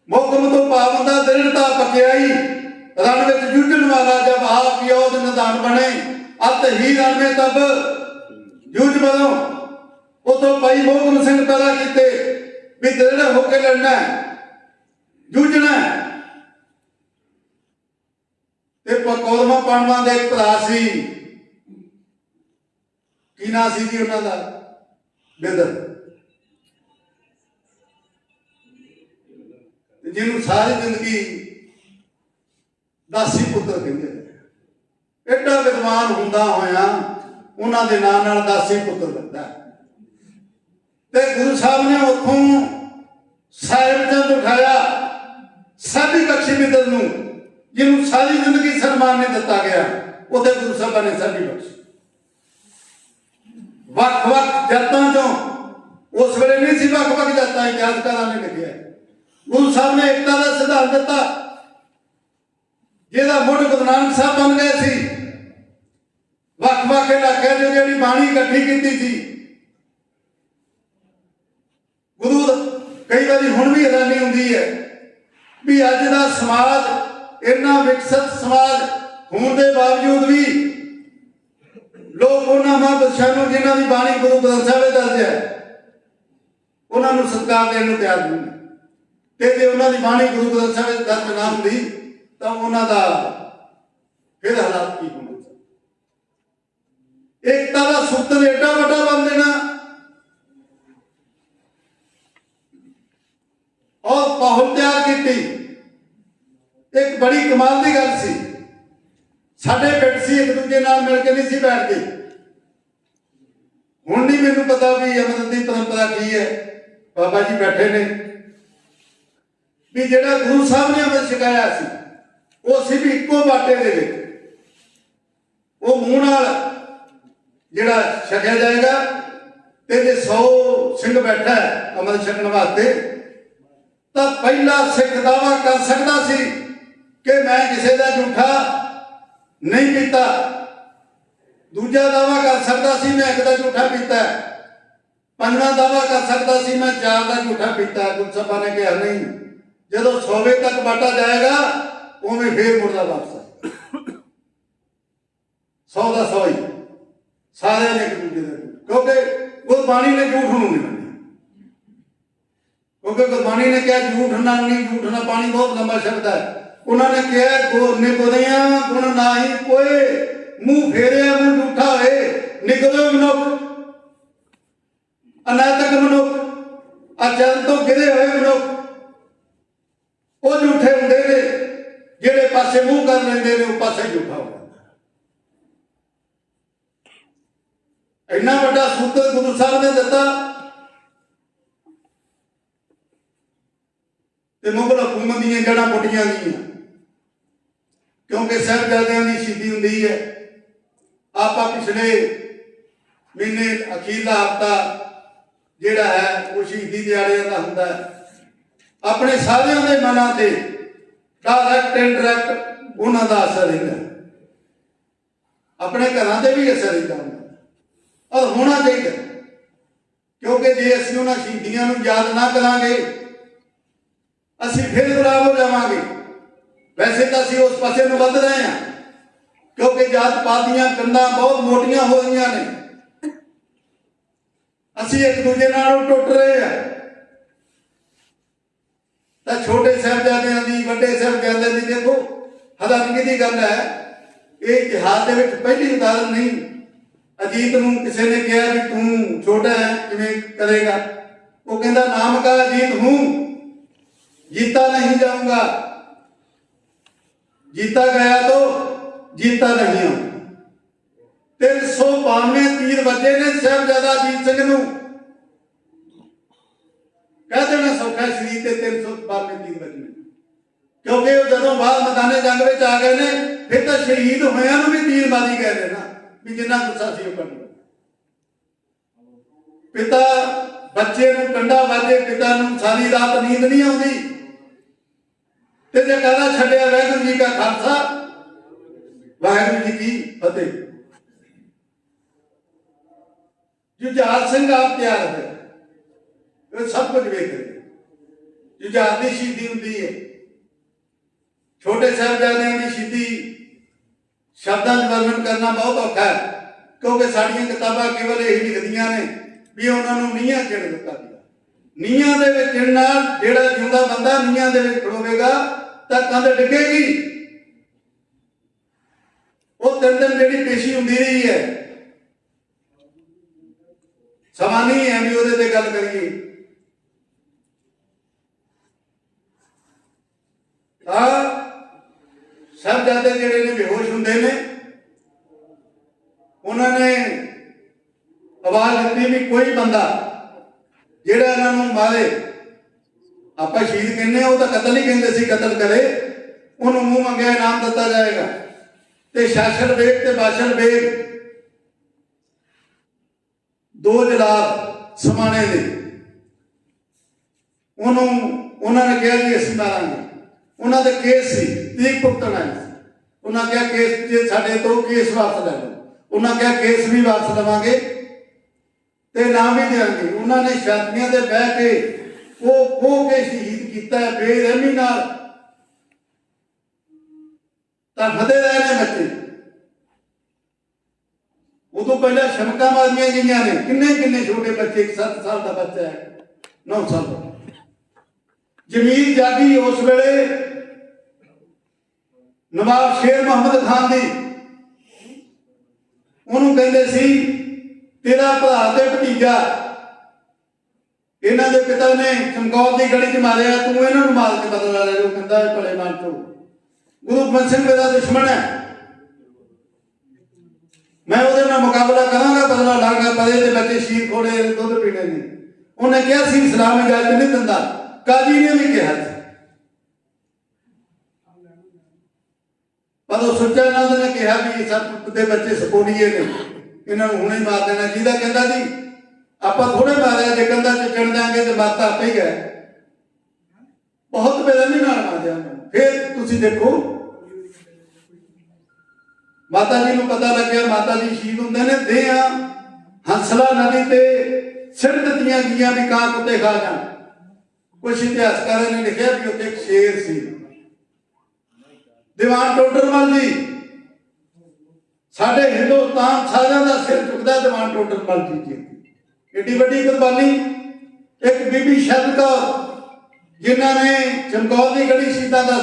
मुकम तो पावंदा दृढ़ता पक्याई, रण में जूझण वाला जब आप योध निधान बने, अत ही रण में तब जूझ बनो। उतो भाई मोहन सिंह पैदा किते भी दृढ़ होकर लड़ना है, जूझना है। कौरवां पांडवां दे एक भरा सी, की नाम सी जी उन्हां दा? बेदर, जिन्होंने सारी जिंदगी दासी पुत्र कहते। एडा विद्वान हुंदा होया उन्हां दे नाम नाल दासी पुत्र लगदा। ते गुरु साहब ने उथों साहिब चंद उठाया, साडी बख्शी मित्र नूं, जिन्होंने सारी जिंदगी सन्मान नहीं दिता गया, उसे गुरु साहब ने साडी बख्शी। वक् वक् जातां चों उस वेले नहीं सी वक् वक् जातां, इतिहासकारां ने लिखिया। गुरु साहब ने एकता का सिद्धांत दिता, जिहदा मुड़ गुरु नानक साहब बन गए सी। वक् वक् इलाके च जिहड़ी बाणी इकट्ठी कीती सी, गुरु कई बार हुण भी हैरानी हुंदी है भी अज दा समाज इन्ना विकसित समाज होने के बावजूद भी लोग उन्होंने महापुरुषों जिन्हों की बाणी गुरु ग्रंथ साहब दर्ज है उन्होंने सत्कार देने को तैयार नहीं। तो जो उन्होंने बाणी गुरु ग्रंथ साहब दर्ज ना होंगी तो उन्होंने फिर हालात की होना। एकता का सूत्र एडा वड्डा बन देना और माहौल तैयार की। एक बड़ी कमाल की गल सी, साडे पिंड सी एक दूजे नाल मिल के नहीं सी बैठते। हुण नहीं मैनूं पता भी अमृत की परंपरा की है, बाबा जी बैठे ने भी जिहड़ा गुरु साहब ने अमृत छकाया सी वो सी भी इक्को बाटे दे विच वो मूँह नाल जिहड़ा छकिया जाएगा। ते जे 100 सिंह बैठा है अमृत छकण वास्ते तो पहला सिख दावा कर सकता सी कि मैं किसी का झूठा नहीं पीता, दूजा दावा कर सकता सी मैं एक का झूठा पीता, पंजवां दावा कर सकता सी मैं 4 का झूठा पीता। गुरु साहब ने कहा नहीं, जो 100वें तक बांटा जाएगा उमें फिर मुड़दा वापस 100 का 100 ही सारे ने एक दूजे का, क्योंकि गुरबाणी ने झूठ नहीं मन्निया। क्योंकि गुरबाणी ने कहा झूठ ना नहीं, झूठ ना पानी, बहुत लंबा शब्द है। उन्होंने कहा निकुदिया गुण नाही कोई, मुंह फेरिया मुंह झूठा होए, निकलो मनुख अनैतिक मनुख, अचल तो गिरे हुए मनुख वो झूठे होंगे ने, जेड़े पासे मुंह कर लेंगे ने वो पासे झूठा हो जाता। इन्ना बड़ा सूत्र गुरु साहब ने दिता ते मुगल हुकूमत दी जड़ा पुटियां गई, क्योंकि साहिबजादियां दी शहीदी हुंदी है। आप पिछले महीने अखीरला हफ्ता जिहड़ा है वो शहीदी दिहाड़े का हुंदा है। अपने सारिਆਂ ਦੇ ਮਨਾਂ ਤੇ डायरैक्ट इनडायरैक्ट उन्हां दा असर रहिंदा, अपने घरां ते भी असर रहिंदा और होना चाहिए, क्योंकि जे असीं उन्हां शहीदियां नूं याद ना करांगे असीं फिर गुलाम हो जावांगे। वैसे तो असीं उस पासे नूं वध रहे हैं, क्योंकि जात पात दीयां कंधां बहुत मोटियां हो रहीआं ने, असीं एक दूजे नालों टुट रहे हैं। तो छोटे साहिबजादियां दी वड्डे साहिबजादियां दी देखो हैरानगी की गल है, ये इतिहास दे विच पहली उदाहरण नहीं। अजीत नूं किसी ने कहा भी तू छोटा है किवें करेगा, वो कहता नाम का अजीत हूं, जीता नहीं जाऊंगा, जीता गया तो जीता नहीं हूं। 392 तीर बजे ने साहिबजादा अजीत सिंह नूं, कह देना सौखा शरीर से 392 तीर बजने, क्योंकि जो बाहर मैदाने जंग में आ गए ने फिर तो शहीद होया भी तीरबाजी कह रहे ना भी जिन्ना गुस्सा सी कर पिता बच्चे नूं कंडा वाजे, पिता नूं सारी रात नींद नहीं आती ते जयकारा छड्डिया वाहिगुरू जी का खालसा वाहिगुरू जी की फतेह। जुझार सिंह आप तैयार है, सब कुछ वेख रहे। जुझार की शहीदी होंगी है, छोटे साहिबजादियां की शहीदी शब्दों में वर्णन करना बहुत औखा है, क्योंकि साड़ियां किताबां केवल यही लिखदियां ने भी उन्होंने नीहां चिण दिता दिया। नीहां दे विच चिणना, जिहड़ा जिउंदा बंदा नीहां दे विच खड़ोवेगा तां कंध डिगेगी। वो 3 दिन जिहड़ी पेशी हुंदी रही है, समा नहीं है भी ਉਹਦੇ ਤੇ ਗੱਲ करिए। साहिबजादे जिहड़े ने बेहोश हुंदे ने, उन्होंने आवाज दी भी कोई बंदा जिहड़ा इन्हां नूं मारे, आपां शहीद कहने वो तो कतल ही कहंदे सी, कतल करे उन्होंने मुंह मंगया इनाम दिता जाएगा। ते शासन बेग ते बाशन बेग दो जलाद समाने दे, उन्होंने कहा कि असीं मारांगे। उन्होंने केस सी 30 भुगतण आए, उन्होंने कहा केस जे साडे तो केस वापस ले लो, उन्होंने कहा केस भी वापस लवांगे ते नाम भी देंगे। उन्होंने शादियां ते बह के वो खो के शहीद किया है बेरहमी नाल, तां फते रहे ने बच्चे। उदों पहले शमका मारियां गईयां ने, किन्ने किन्ने छोटे बच्चे, 7 साल का बच्चा है, 9 साल का। जमीन जागी उस वेले नवाब शेर मोहम्मद खान दी, उन्होंने कहते सी तेरा भरा ते भतीजा इन्हां दे पिता ने चमकौर की गली च मारिया, तू इन्हां नूं मार के बदला ले। जो कहता है भले मन तो गुरु गोबिंद सिंह मेरा दुश्मन है, मैं ਉਹਦੇ ਨਾਲ मुकाबला करांगा, बदला लांगा, पर ਇਹਦੇ बच्चे शीर खोड़े दुध पीने ने। उन्हें कहा सी इस्लाम इजाजत नहीं दिंदा, काजी ने भी कहा था, पर वो सुच्चा नंद ने कहा भी सब के बच्चे सपोलीए ने, इन्हों हुणे मार देना। जिहदा कहता जी आपां थोड़े मारिया, जे कंधा च चढ़ जाएंगे तो माता आपे ही गए, बहुत बेरहमी नाल मारिया। फिर तुसीं देखो माता जी नूं पता लग्या, माता जी शहीद हुंदे ने, देहां हंसला नदी ते सिर दित्तियां गईयां भी कां कुत्ते खा जाण। कुछ इतिहासकारों ने लिखा भी उत्थे एक शेर सी। दीवान टोडरमल जी, साडे हिंदुस्तान सारिਆਂ ਦਾ सिर चुकदा दीवान टोडरमल जी जी, एडी वड्डी कुर्बानी। एक बीबी शरद कौर जिन्हां ने चमकौर की गढ़ी शहीदां का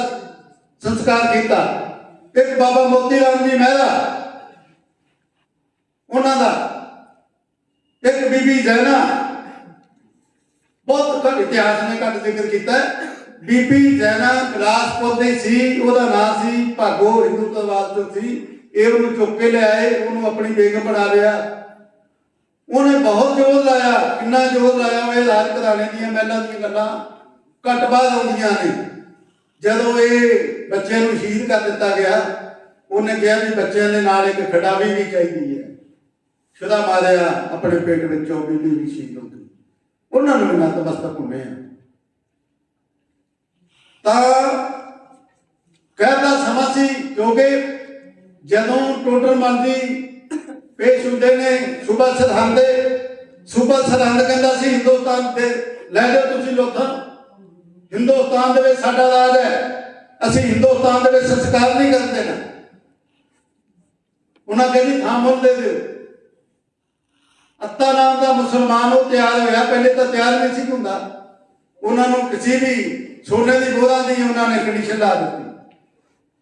संस्कार किया। एक बाबा मोती राम जी मेहरा उन्हां दा, एक बीबी जैना, बहुत घट इतिहास ने घट जिक्र किया। बीबी जैना बिलासपुर दी सी, उहदा नाम सी भागो, हिंदुत्ववाद चों सी। ये उन्होंने चुक के लियाए, उन्होंने अपनी बेगम बना लिया। उन्हें बहुत जोर लाया, कितना जोर लाया वे राज घराने दी महलों दी गल्लां घट बाद आउंदियां ने। जदों ये बच्चे नूं शहीद कर दिता गया, उन्हें कहा भी बच्चों के नाल एक खिडावी भी चाहिए है। शुदा मारिया अपने पेट विचों बीबी भी शहीद हो गई। उन्होंने भी नतमस्तक घूमे कहता समा सी, क्योंकि जदों टोडर मल जी पेश होंदे ने सूबा सरहंद, सूबा सरहंद कहता सी हिंदुस्तान से लै जाओ तुसीं लोथां, हिंदुस्तान दे विच साडा राज है, असीं हिंदुस्तान दे विच संस्कार नहीं कर देना। उन्हां कहनी थां मुल दे दिओ। अत्ता नाम का मुसलमान वो तैयार होया, पहले तो तैयार नहीं सी हुंदा। उन्होंने किसी भी सोने की मोहरा की उन्होंने कंडीशन ला दी,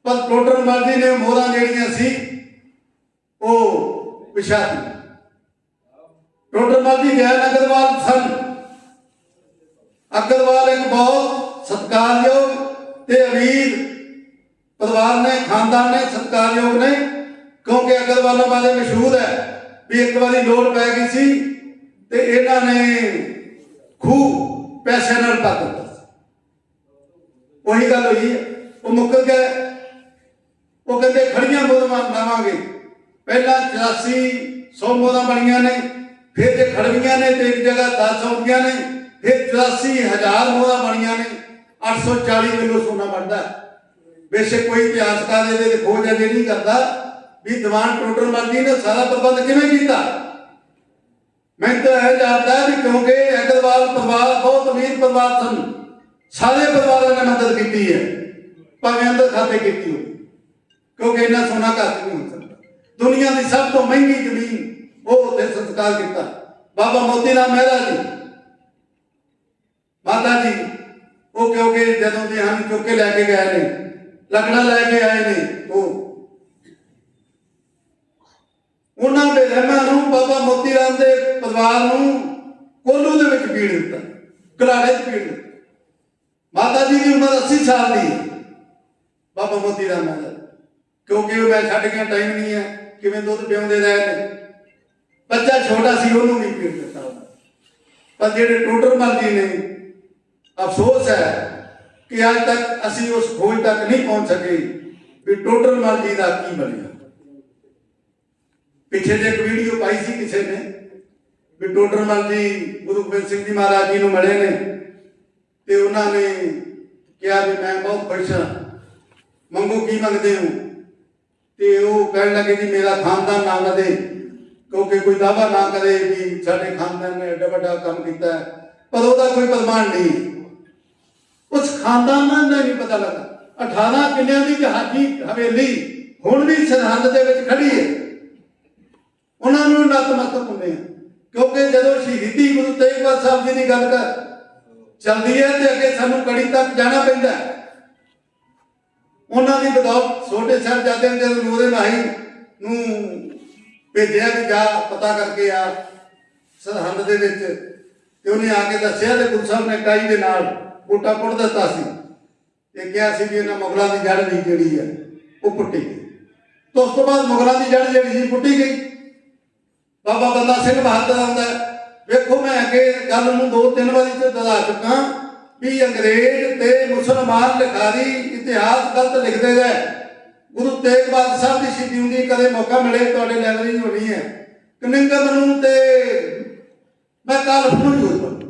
पर टोडर मल जी ने मोहरा जिहड़ियां सी वो विछा दी। टोडर मल जी गैर अग्रवाल सन। अग्रवाल एक बहुत सत्कारयोग ते अमीर परिवार ने, खानदान ने, सत्कारयोग ने, क्योंकि अग्रवालों बारे मशहूर है भी एक बारी लोड़ पै गई सी ते इन्हां ने खूह पैसे नाल भर दिता। वही गल हुई है, वो मुकर गए। वो कहते खड़ियां मोहरां लावांगे, पहला 8400 मोहरां बनिया ने, फिर जो खड़वियां ने तो एक जगह 10 आउंदियां ने, फिर 84,000 मोहरां बनिया ने, 840 किलो सोना बनता। बेशक कोई इतिहासकार ये खोज अजे नहीं करता भी दीवान टोडर मल जी ने सारा प्रबंध किवें कीता। मैं तो यह जानता है भी क्योंकि अग्रवाल परिवार बहुत अमीर परिवार सन, सारे परिवारों ने मदद की है, भावें अंदर खाते की हो, क्योंकि इन्ना सोना घर नहीं हो सकता। दुनिया की सब तो महंगी जमीन वो उत्थे संस्कार किया। बाबा मोती राम मेहरा जी, माता जी, वो क्योंकि जदों के हम चुक के लैके गए ने, लकड़ा लैके आए ने, वो उन्होंने रहमान बाबा मोती राम के परिवार कोलू के पीड़ दिता, घराड़े पीड़ दिता। माता जी की उम्र 80 साल की है, बाबा मोती राम मेहरा, क्योंकि मैं छड्ड गया टाइम नहीं है, किवें दुध पिआउंदे रहे। बच्चा छोटा सी, उन्होंने भी पीड़ दिता। पर जेडे टोडर मल जी ने, अफसोस है कि अज तक असी उस खोज तक नहीं पहुंच सके भी टोडर मल जी का की बनिया। पिछे जो एक वीडियो पाई सी किसी ने भी टोडर मल जी गुरु गोबिंद सिंह जी महाराज जी को मिले ने, तो उन्होंने कहा भी मैं बहुत खुश हाँ, मंगो की मंगते हो, तो वो कह लगे जी मेरा खानदान ना कदे, क्योंकि कोई दावा ना करे कि साडे खानदान ने एडा वड्डा काम किया है, पर उसका कोई प्रमाण नहीं। उस खानदान का नहीं पता लगा। 18 किलियां की जहाजी हवेली हुण भी सरहद दे विच खड़ी है, उन्होंने नतमस्तक होंगे हैं, क्योंकि जो शहीदी गुरु तेग बहादुर साहब जी की गल कर चलती है तो अगे सानू कड़ी तक जाना पैंदा। उन्होंने बदौलत छोटे साहबजादे ने जब नूरे माही भेजा कि जा पता करके आ सरहंद दे विच, ते उन्हें आके दस्सिया ते गुरु साहब ने काई दे नाल बूटा पुट दिता सी ते कहा सी भी इन्हां मुगलों की जड़ भी जिहड़ी है वो पुट्टी गई। तो उस तो बाद मुगलों की जड़ जिहड़ी सी पुट्टी गई। बाबा बंदा सिंह बहादुर आउंदा है, वेखो मैं अगे गल नूं 2-3 वारी तो दसा चुका भी अंग्रेज ते मुसलमान लिखारी इतिहास गलत लिखते गए। गुरु तेग बहादुर साहब की शहीदी हुंदी, कदे मौका मिले तुहाडे लैवल ही होनी है कनिंगम नूं ते मैं कल नूं यूज करूं।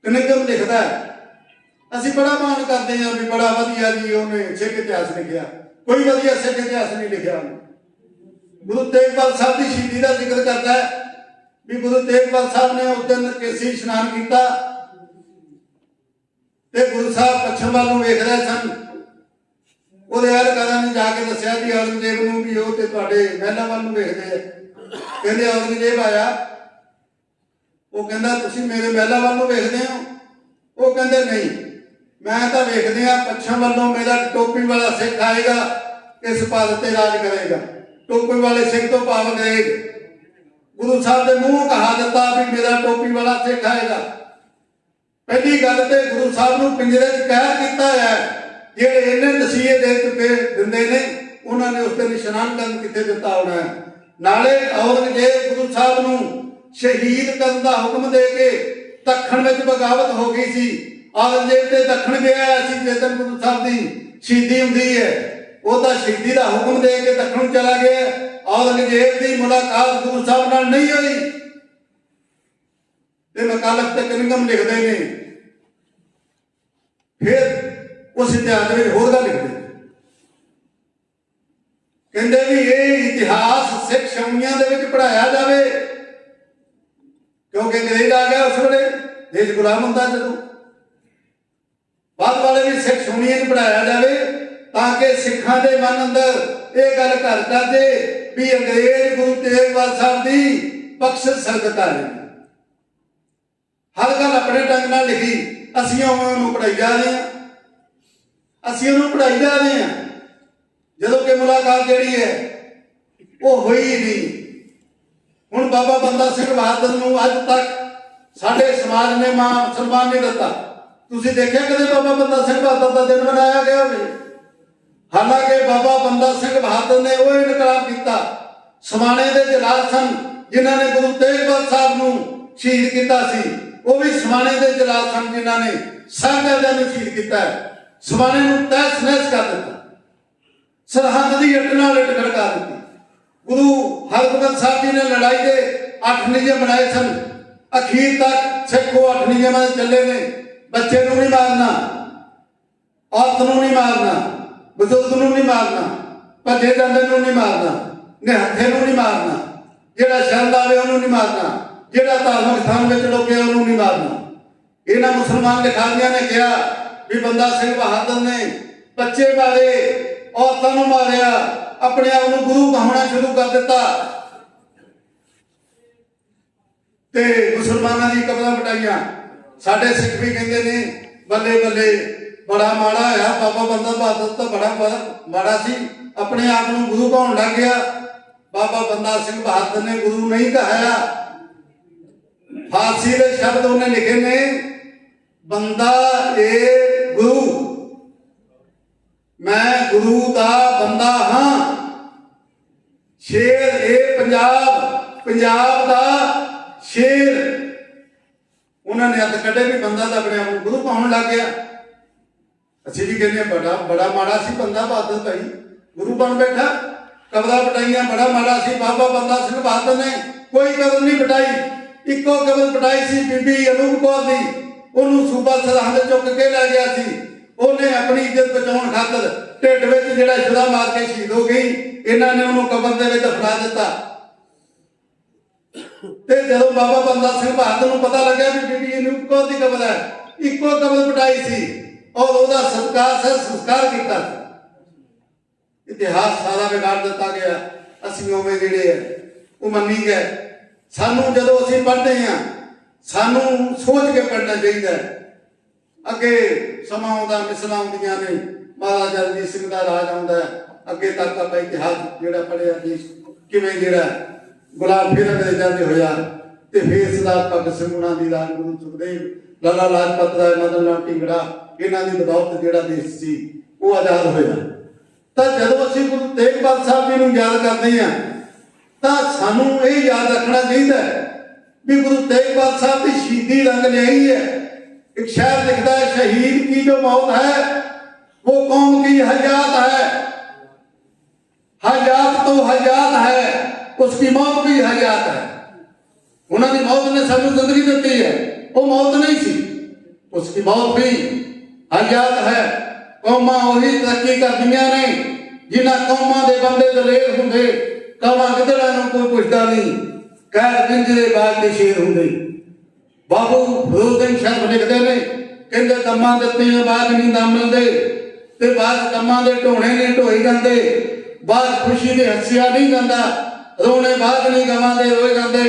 कनिंगम लिखदा है, असीं बड़ा मान करते हैं भी बड़ा वधिया जी उन्हें सिख इतिहास लिखिया, कोई वधिया सिख इतिहास नहीं लिखिया। गुरु तेग बहादुर साहब की शहीदी का जिक्र करता है भी गुरु तेग बहादुर साहब ने उस दिन केसी इशनान किया ते गुरु साहब पश्चिम वाल नूं वेख रहे सन। ਉਹਦੇ ਅਹਿਲਕਾਰਾਂ ਨੇ ਜਾ ਕੇ ਦੱਸਿਆ ਜੀ ਔਰੰਗਜ਼ੇਬ ਨੂੰ ਵੀ ਉਹ ਤੇ ਤੁਹਾਡੇ ਮਹਿਲਾਂ ਵੱਲ ਨੂੰ ਵੇਖਦੇ ਆ। ਕਹਿੰਦੇ ਔਰੰਗਜ਼ੇਬ ਆਇਆ, ਉਹ ਕਹਿੰਦਾ ਤੁਸੀਂ ਮੇਰੇ ਮਹਿਲਾਂ ਵੱਲ ਨੂੰ ਵੇਖਦੇ ਹੋ, ਉਹ ਕਹਿੰਦੇ ਨਹੀਂ, ਮੈਂ ਤਾਂ ਵੇਖਦੇ ਆ ਪੱਛਮ ਵੱਲੋਂ ਮੇਰਾ ਟੋਪੀ ਵਾਲਾ ਸਿੱਖ ਆਏਗਾ, ਇਸ ਭਾਰਤ ਤੇ ਰਾਜ ਕਰੇਗਾ। ਟੋਪੀ ਵਾਲੇ ਸਿੱਖ ਤੋਂ ਭਾਵ ਅੰਗਰੇਜ਼। ਗੁਰੂ ਸਾਹਿਬ ਦੇ ਮੂੰਹ ਕਹਾ ਦਿੱਤਾ ਵੀ ਮੇਰਾ ਟੋਪੀ ਵਾਲਾ ਸਿੱਖ ਆਏਗਾ। ਪਹਿਲੀ ਗੱਲ ਤੇ ਗੁਰੂ ਸਾਹਿਬ ਨੂੰ ਪਿੰਜਰੇ 'ਚ ਕਹਿ ਕੀਤਾ ਹੈ, ਜਿਹੜੇ ਇਹਨੇ ਨਸੀਹਤ ਦੇ ਚੁੱਕੇ ਦਿੰਦੇ ਨੇ ਉਹਨਾਂ ਨੇ ਉਸ ਤੇ ਇਸ਼ਨਾਨ ਕਰਨ ਕਿੱਥੇ ਦਿੱਤਾ ਹੋਣਾ ਹੈ। ਨਾਲੇ ਔਰੰਗਜ਼ੇਬ ਗੁਰੂ ਸਾਹਿਬ ਨੂੰ ਸ਼ਹੀਦ ਕਰਨ ਦਾ ਹੁਕਮ ਦੇ ਕੇ ਦੱਖਣ ਵਿੱਚ ਬਗਾਵਤ ਹੋ ਗਈ ਸੀ। ਔਰੰਗਜ਼ੇਬ ਤੇ ਦੱਖਣ ਗਿਆ ਸੀ ਜਿਸ ਦਿਨ ਗੁਰੂ ਸਾਹਿਬ ਦੀ ਸ਼ਹੀਦੀ ਹੁੰਦੀ ਹੈ, ਉਹਦਾ ਸ਼ਹੀਦੀ ਦਾ ਹੁਕਮ ਦੇ ਕੇ ਦੱਖਣ ਚਲਾ ਗਿਆ। ਔਰੰਗਜ਼ੇਬ ਦੀ ਮੁਲਾਕਾਤ ਗੁਰੂ ਸਾਹਿਬ ਨਾਲ ਨਹੀਂ ਹੋਈ। ਤੇ ਮਕਾਲਫ ਤੇ ਕਨਿੰਗਮ ਲਿਖਦੇ ਨੇ, ਫਿਰ ਉਸ ਇਤਿਹਾਸ ਵਿੱਚ ਹੋਰ ਗੱਲ ਲਿਖਦੇ ਕਹਿੰਦੇ ਵੀ ਇਹ ਇਤਿਹਾਸ ਸਿੱਖ ਛਾਉਣੀਆਂ ਦੇ ਵਿੱਚ ਪੜ੍ਹਾਇਆ ਜਾਵੇ, ਕਿਉਂਕਿ ਅੰਗਰੇਜ਼ ਆ ਗਿਆ ਉਸ ਵੇਲੇ, ਦੇਸ਼ ਗੁਲਾਮ ਹੁੰਦਾ ਜਦੋਂ। ਬਾਅਦ ਵਾਲੇ ਵੀ ਸਿੱਖ ਛਾਉਣੀਆਂ ਨੂੰ ਪੜ੍ਹਾਇਆ ਜਾਵੇ ਤਾਂ ਕਿ ਸਿੱਖਾਂ ਦੇ ਮਨ ਅੰਦਰ ਇਹ ਗੱਲ ਘਰ ਕਰਦੇ ਵੀ ਅੰਗਰੇਜ਼ ਗੁਰੂ ਤੇਗ ਬਹਾਦਰ ਸਾਹਿਬ ਦੀ ਬਖਸ਼ਿਸ਼ ਸੰਗਤ ਆ ਰਹੀ। ਹਰ ਗੱਲ ਆਪਣੇ ਢੰਗ ਨਾਲ ਲਿਖੀ, ਅਸੀਂ ਉਹਨੂੰ ਪੜ੍ਹਾਈ ਜਾ ਰਹੇ ਹਾਂ, ਅਸੀਂ ਉਹਨੂੰ ਪੜ੍ਹਾਈ ਜਾ ਰਹੇ ਹਾਂ, ਜਦੋਂ ਕਿ ਮੁਲਾਕਾਤ ਜਿਹੜੀ ਹੈ ਉਹ ਹੋਈ ਨਹੀਂ। ਹੁਣ ਬਾਬਾ ਬੰਦਾ ਸਿੰਘ ਬਹਾਦਰ ਨੂੰ ਅੱਜ ਤੱਕ ਸਾਡੇ ਸਮਾਜ ਨੇ ਮਾਣ ਸਨਮਾਨ ਨਹੀਂ ਦਿੱਤਾ। ਤੁਸੀਂ ਦੇਖਿਆ ਕਦੇ ਬਾਬਾ ਬੰਦਾ ਸਿੰਘ ਬਹਾਦਰ ਦਾ ਦਿਨ ਮਨਾਇਆ ਗਿਆ ਹੋਵੇ? ਹਾਲਾਂਕਿ ਬਾਬਾ ਬੰਦਾ ਸਿੰਘ ਬਹਾਦਰ ਨੇ ਉਹ ਇਨਕਲਾਬ ਕੀਤਾ। ਸਮਾਣੇ ਦੇ ਜਲਾਦ ਸਨ ਜਿਨ੍ਹਾਂ ਨੇ ਗੁਰੂ ਤੇਗ ਬਹਾਦਰ ਸਾਹਿਬ ਨੂੰ ਸ਼ਹੀਦ ਕੀਤਾ ਸੀ, ਉਹ ਵੀ ਸਮਾਣੇ ਦੇ ਜਲਾਦ ਸਨ ਜਿਨ੍ਹਾਂ ਨੇ ਸਾਹਿਬਜ਼ਾਦਿਆਂ ਨੂੰ ਸ਼ਹੀਦ ਕੀਤਾ। ਸਮਾਣੇ ਨੂੰ ਤਹਿਸ ਨਹਿਸ ਕਰ ਦਿੱਤਾ, ਸਰਹੱਦ ਦੀ ਇੱਟ ਨਾਲ ਇੱਟ ਖੜਕਾ ਦਿੱਤੀ। ਗੁਰੂ ਹਰਗੋਬਿੰਦ ਸਾਹਿਬ ਜੀ ਨੇ ਲੜਾਈ ਦੇ 8 ਨਿਯਮ ਬਣਾਏ ਸਨ, ਅਖੀਰ ਤੱਕ ਸਿੱਖੋ 8 ਨਿਯਮਾਂ ਦੇ ਚੱਲੇ ਨੇ। ਬੱਚੇ ਨੂੰ ਨਹੀਂ ਮਾਰਨਾ, ਔਰਤ ਨੂੰ ਨਹੀਂ ਮਾਰਨਾ, ਬਜ਼ੁਰਗ ਨੂੰ ਨਹੀਂ ਮਾਰਨਾ, ਭੱਜੇ ਜਾਂਦੇ ਨੂੰ ਨਹੀਂ ਮਾਰਨਾ, ਨਿਹੱਥੇ ਨੂੰ ਨਹੀਂ ਮਾਰਨਾ, ਜਿਹੜਾ ਸ਼ਰਨ ਆਵੇ ਉਹਨੂੰ ਨਹੀਂ ਮਾਰਨਾ, ਜਿਹੜਾ ਧਾਰਮਿਕ ਸਥਾਨ ਵਿੱਚ ਲੋਕਿਆ ਉਹਨੂੰ ਨਹੀਂ ਮਾਰਨਾ। ਇਹਨਾਂ ਮੁਸਲਮਾਨ ਲਿਖਾਰੀਆਂ ਨੇ ਕਿਹਾ ਵੀ ਬੰਦਾ ਸਿੰਘ ਬਹਾਦਰ ਨੇ ਬੱਚੇ ਮਾਰੇ, ਔਰਤਾਂ ਨੂੰ ਮਾਰਿਆ, ਆਪਣੇ ਆਪ ਨੂੰ ਗੁਰੂ ਕਹਾਉਣਾ ਸ਼ੁਰੂ ਕਰ ਦਿੱਤਾ ਤੇ ਮੁਸਲਮਾਨਾਂ ਦੀ ਕਬਰਾਂ ਪਟਾਈਆਂ। ਸਾਡੇ ਸਿੱਖ ਵੀ ਕਹਿੰਦੇ ਨੇ ਬੱਲੇ ਬੱਲੇ ਬੜਾ ਮਾੜਾ ਹੋਇਆ, ਬਾਬਾ ਬੰਦਾ ਬਹਾਦਰ ਤਾਂ ਬੜਾ ਮਾੜਾ ਸੀ, ਆਪਣੇ ਆਪ ਨੂੰ ਗੁਰੂ ਕਹਾਉਣ ਲੱਗ ਗਿਆ। ਬਾਬਾ ਬੰਦਾ ਸਿੰਘ ਬਹਾਦਰ ਨੇ ਗੁਰੂ ਨਹੀਂ ਕਹਾਇਆ। ਫਾਰਸੀ ਦੇ ਸ਼ਬਦ ਉਹਨੇ ਲਿਖੇ ਨੇ, ਬੰਦਾ ਏ ਗੁਰੂ, ਮੈਂ ਗੁਰੂ ਦਾ ਬੰਦਾ ਹਾਂ। ਸ਼ੇਰ ਏ ਪੰਜਾਬ, ਪੰਜਾਬ ਦਾ ਸ਼ੇਰ। ਉਹਨਾਂ ਨੇ ਹੱਥ ਕੱਢੇ ਵੀ ਬੰਦਾ ਤਾਂ ਆਪਣੇ ਆਪ ਨੂੰ ਗੁਰੂ ਕਹਾਉਣ ਲੱਗ ਗਿਆ। ਅਸੀਂ ਵੀ ਕਹਿੰਦੇ ਬੜਾ ਮਾੜਾ ਸੀ ਬੰਦਾ ਬਹਾਦਰ ਭਾਈ, ਗੁਰੂ ਬਣ ਬੈਠਾ। ਕਬਰਾਂ ਪਟਾਈਆਂ, ਬੜਾ ਮਾੜਾ ਸੀ ਬਾਬਾ ਬੰਦਾ ਸਿੰਘ ਬਹਾਦਰ ਨੇ ਕੋਈ ਕਬਰ ਨਹੀਂ ਪਟਾਈ। ਇੱਕੋ ਕਬਰ ਪਟਾਈ ਸੀ ਬੀਬੀ ਅਨੂਪ ਕੌਰ ਦੀ, ਉਹਨੂੰ ਸੂਬਾ ਸਰਹੰਦ ਚੁੱਕ ਕੇ ਲੈ ਗਿਆ ਸੀ। ਉਹਨੇ ਆਪਣੀ ਇੱਜ਼ਤ ਬਚਾਉਣ ਖਾਤਰ ਢਿੱਡ ਵਿੱਚ ਜਿਹੜਾ ਛੁਰਾ ਮਾਰ ਕੇ ਸ਼ਹੀਦ ਹੋ ਗਈ। ਇਹਨਾਂ ਨੇ ਉਹਨੂੰ ਕਬਰ ਦੇ ਵਿੱਚ ਦਫਨਾ ਦਿੱਤਾ। ਤੇ ਜਦੋਂ ਬਾਬਾ ਬੰਦਾ ਸਿੰਘ ਬਹਾਦਰ ਨੂੰ ਪਤਾ ਲੱਗਿਆ ਵੀ ਬੀਬੀ ਅਨੂਪ ਕੌਰ ਦੀ ਕਬਰ ਹੈ, ਇੱਕੋ ਕਬਰ ਪਟਾਈ ਸੀ ਔਰ ਉਹਦਾ ਸੰਸਕਾਰ ਕੀਤਾ। ਇਤਿਹਾਸ ਸਾਰਾ ਵਿਗਾੜ ਦਿੱਤਾ ਗਿਆ। ਅਸੀਂ ਉਵੇਂ ਜਿਹੜੇ ਆ ਉਹ ਮੰਨੀ ਗਏ। ਸਾਨੂੰ ਜਦੋਂ ਅਸੀਂ ਪੜ੍ਹਦੇ ਹਾਂ ਸਾਨੂੰ ਸੋਚ ਕੇ ਪੜ੍ਹਨਾ ਚਾਹੀਦਾ। ਅੱਗੇ ਸਮਾਂ ਆਉਂਦਾ, ਮਿਸਲਾਂ ਆਉਂਦੀਆਂ ਨੇ, ਮਹਾਰਾਜਾ ਰਣਜੀਤ ਸਿੰਘ ਦਾ ਰਾਜ ਆਉਂਦਾ, ਅੱਗੇ ਤੱਕ ਆਪਾਂ ਇਤਿਹਾਸ ਜਿਹੜਾ ਪੜ੍ਹਿਆ ਦੇਸ਼ ਕਿਵੇਂ ਜਿਹੜਾ ਗੁਲਾਮ ਫਿਰ ਅੰਗਰੇਜ਼ਾਂ ਦੇ ਹੋਇਆ ਤੇ ਫਿਰ ਸਰਦਾਰ ਭਗਤ ਸਿੰਘ ਉਹਨਾਂ ਦੀ ਰਾਜਗੁਰੂ ਸੁਖਦੇਵ, ਲਾਲਾ ਲਾਜਪਤ ਰਾਏ, ਮਦਨ ਲਾਲ ਢੀਂਗੜਾ, ਇਹਨਾਂ ਦੀ ਬਦੌਲਤ ਜਿਹੜਾ ਦੇਸ਼ ਸੀ ਉਹ ਆਜ਼ਾਦ ਹੋਇਆ। ਤਾਂ ਜਦੋਂ ਅਸੀਂ ਗੁਰੂ ਤੇਗ ਬਹਾਦਰ ਸਾਹਿਬ ਜੀ ਨੂੰ ਯਾਦ ਕਰਦੇ ਹਾਂ ਤਾਂ ਸਾਨੂੰ ਇਹ ਯਾਦ ਰੱਖਣਾ ਚਾਹੀਦਾ ਵੀ ਗੁਰੂ ਤੇਗ ਬਹਾਦਰ ਸਾਹਿਬ ਦੀ ਸ਼ਹੀਦੀ ਰੰਗ ਲਿਆਈ ਹੈ। ਇੱਕ ਸ਼ਾਇਰ ਲਿਖਦਾ ਹੈ, ਸ਼ਹੀਦ ਕੀ ਜੋ ਮੌਤ ਹੈ ਉਹ ਕੌਮ ਕੀ ਹਯਾਤ है, हयात तो हयात है, उसकी मौत भी हयात है। उन्होंने मौत ने सानू जिंदगी दी है, वो मौत नहीं सी, उसकी मौत भी हयात है। कौमां उही तरक्की करदियां ने जिन्हां कौमां दे बंदे दलेर हुंदे, कौमां गिदड़ां नूं कोई पुछदा नहीं, कैद पिंजरे बाग दे शेर हुंदे। बाबू फरूदीन शर्फ लिखदे ने, कहंदे दम्मां दित्तियां बाग नहीं दम मिलदे ते बाग दम्मां दे ढोणे नहीं ढोई जांदे, बाग खुशी दे हस्सिया नहीं जांदा, रोने बाग नहीं गवां दे रोए जांदे,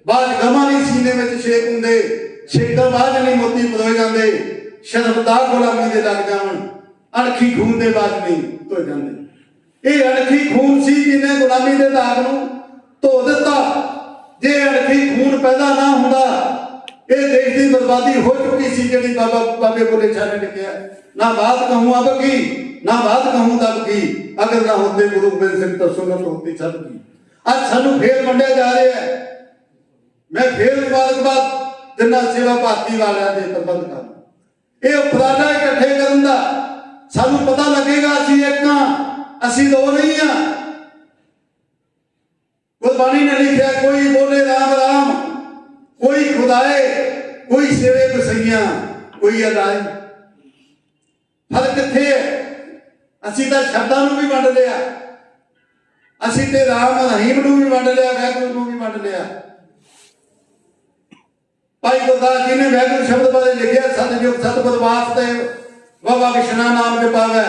बाग गवां नहीं सीने विच छेक हुंदे, ਛੇਕਾਬਾਜ਼ ਨਹੀਂ ਮੋਤੀ ਪਰੋਏ ਜਾਂਦੇ, ਸ਼ਰਮਦਾਰ ਗੁਲਾਮੀ ਦੇ ਲੱਗ ਜਾਵਣ, ਅਣਖੀ ਖੂਨ ਦੇ ਬਾਜ ਨਹੀਂ ਧੋਏ ਜਾਂਦੇ। ਇਹ ਅਣਖੀ ਖੂਨ ਸੀ ਜਿਹਨੇ ਗੁਲਾਮੀ ਦੇ ਦਾਗ ਨੂੰ ਧੋ ਦਿੱਤਾ। ਜੇ ਅਣਖੀ ਖੂਨ ਪੈਦਾ ਨਾ ਹੁੰਦਾ, ਇਹ ਦੇਸ਼ ਦੀ ਬਰਬਾਦੀ ਹੋ ਚੁੱਕੀ ਸੀ, ਜਿਹੜੀ ਬਾਬੇ ਬੁੱਲੇ ਸ਼ਾਹ ਨੇ ਲਿਖਿਆ, ਨਾ ਬਾਤ कहूं अब की, ना बात कहूं तब की, अगर ना होते गुरु गोबिंद सिंह तो सुनत होती सब की। ਅੱਜ ਸਾਨੂੰ ਫੇਰ ਵੰਡਿਆ ਜਾ ਰਿਹਾ ਹੈ। ਮੈਂ ਫੇਰ ਮੁਬਾਰਕਬਾਦ ਦਿੰਦਾ ਸੇਵਾ ਭਾਰਤੀ ਵਾਲਿਆਂ ਦੇ ਪ੍ਰਬੰਧਕਾਂ ਨੂੰ। ਇਹ ਉਪਰਾਲਾ ਇਕੱਠੇ ਕਰਨ ਦਾ ਸਾਨੂੰ ਪਤਾ ਲੱਗੇਗਾ ਅਸੀਂ ਇੱਕ ਹਾਂ, ਅਸੀਂ ਦੋ ਨਹੀਂ ਹਾਂ। ਗੁਰਬਾਣੀ ਨੇ ਲਿਖਿਆ ਕੋਈ ਬੋਲੇ ਰਾਮ ਰਾਮ, ਕੋਈ ਖੁਦਾਏ, ਕੋਈ ਸੇਵੇ ਬਸਈਆਂ, ਕੋਈ ਅਦਾਈ। ਫਰਕ ਕਿੱਥੇ ਹੈ? ਅਸੀਂ ਤਾਂ ਸ਼ਬਦਾਂ ਨੂੰ ਵੀ ਵੰਡ ਲਿਆ, ਅਸੀਂ ਤੇ ਰਾਮ ਰਹੀਮ ਨੂੰ ਵੀ ਵੰਡ ਲਿਆ, ਵਾਹਿਗੁਰੂ ਨੂੰ ਵੀ ਵੰਡ ਲਿਆ। ਭਾਈ ਗੁਰਦਾਸ ਜੀ ਨੇ ਵਾਹਿਗੁਰੂ ਸ਼ਬਦ ਬਾਰੇ ਲਿਖਿਆ, ਸਤਿਯੁਗ ਸਤਿਗੁਰ ਵਾਸਤੇ ਬਾਬਾ ਕ੍ਰਿਸ਼ਨਾ ਨਾਮ ਜਪਾਵੈ,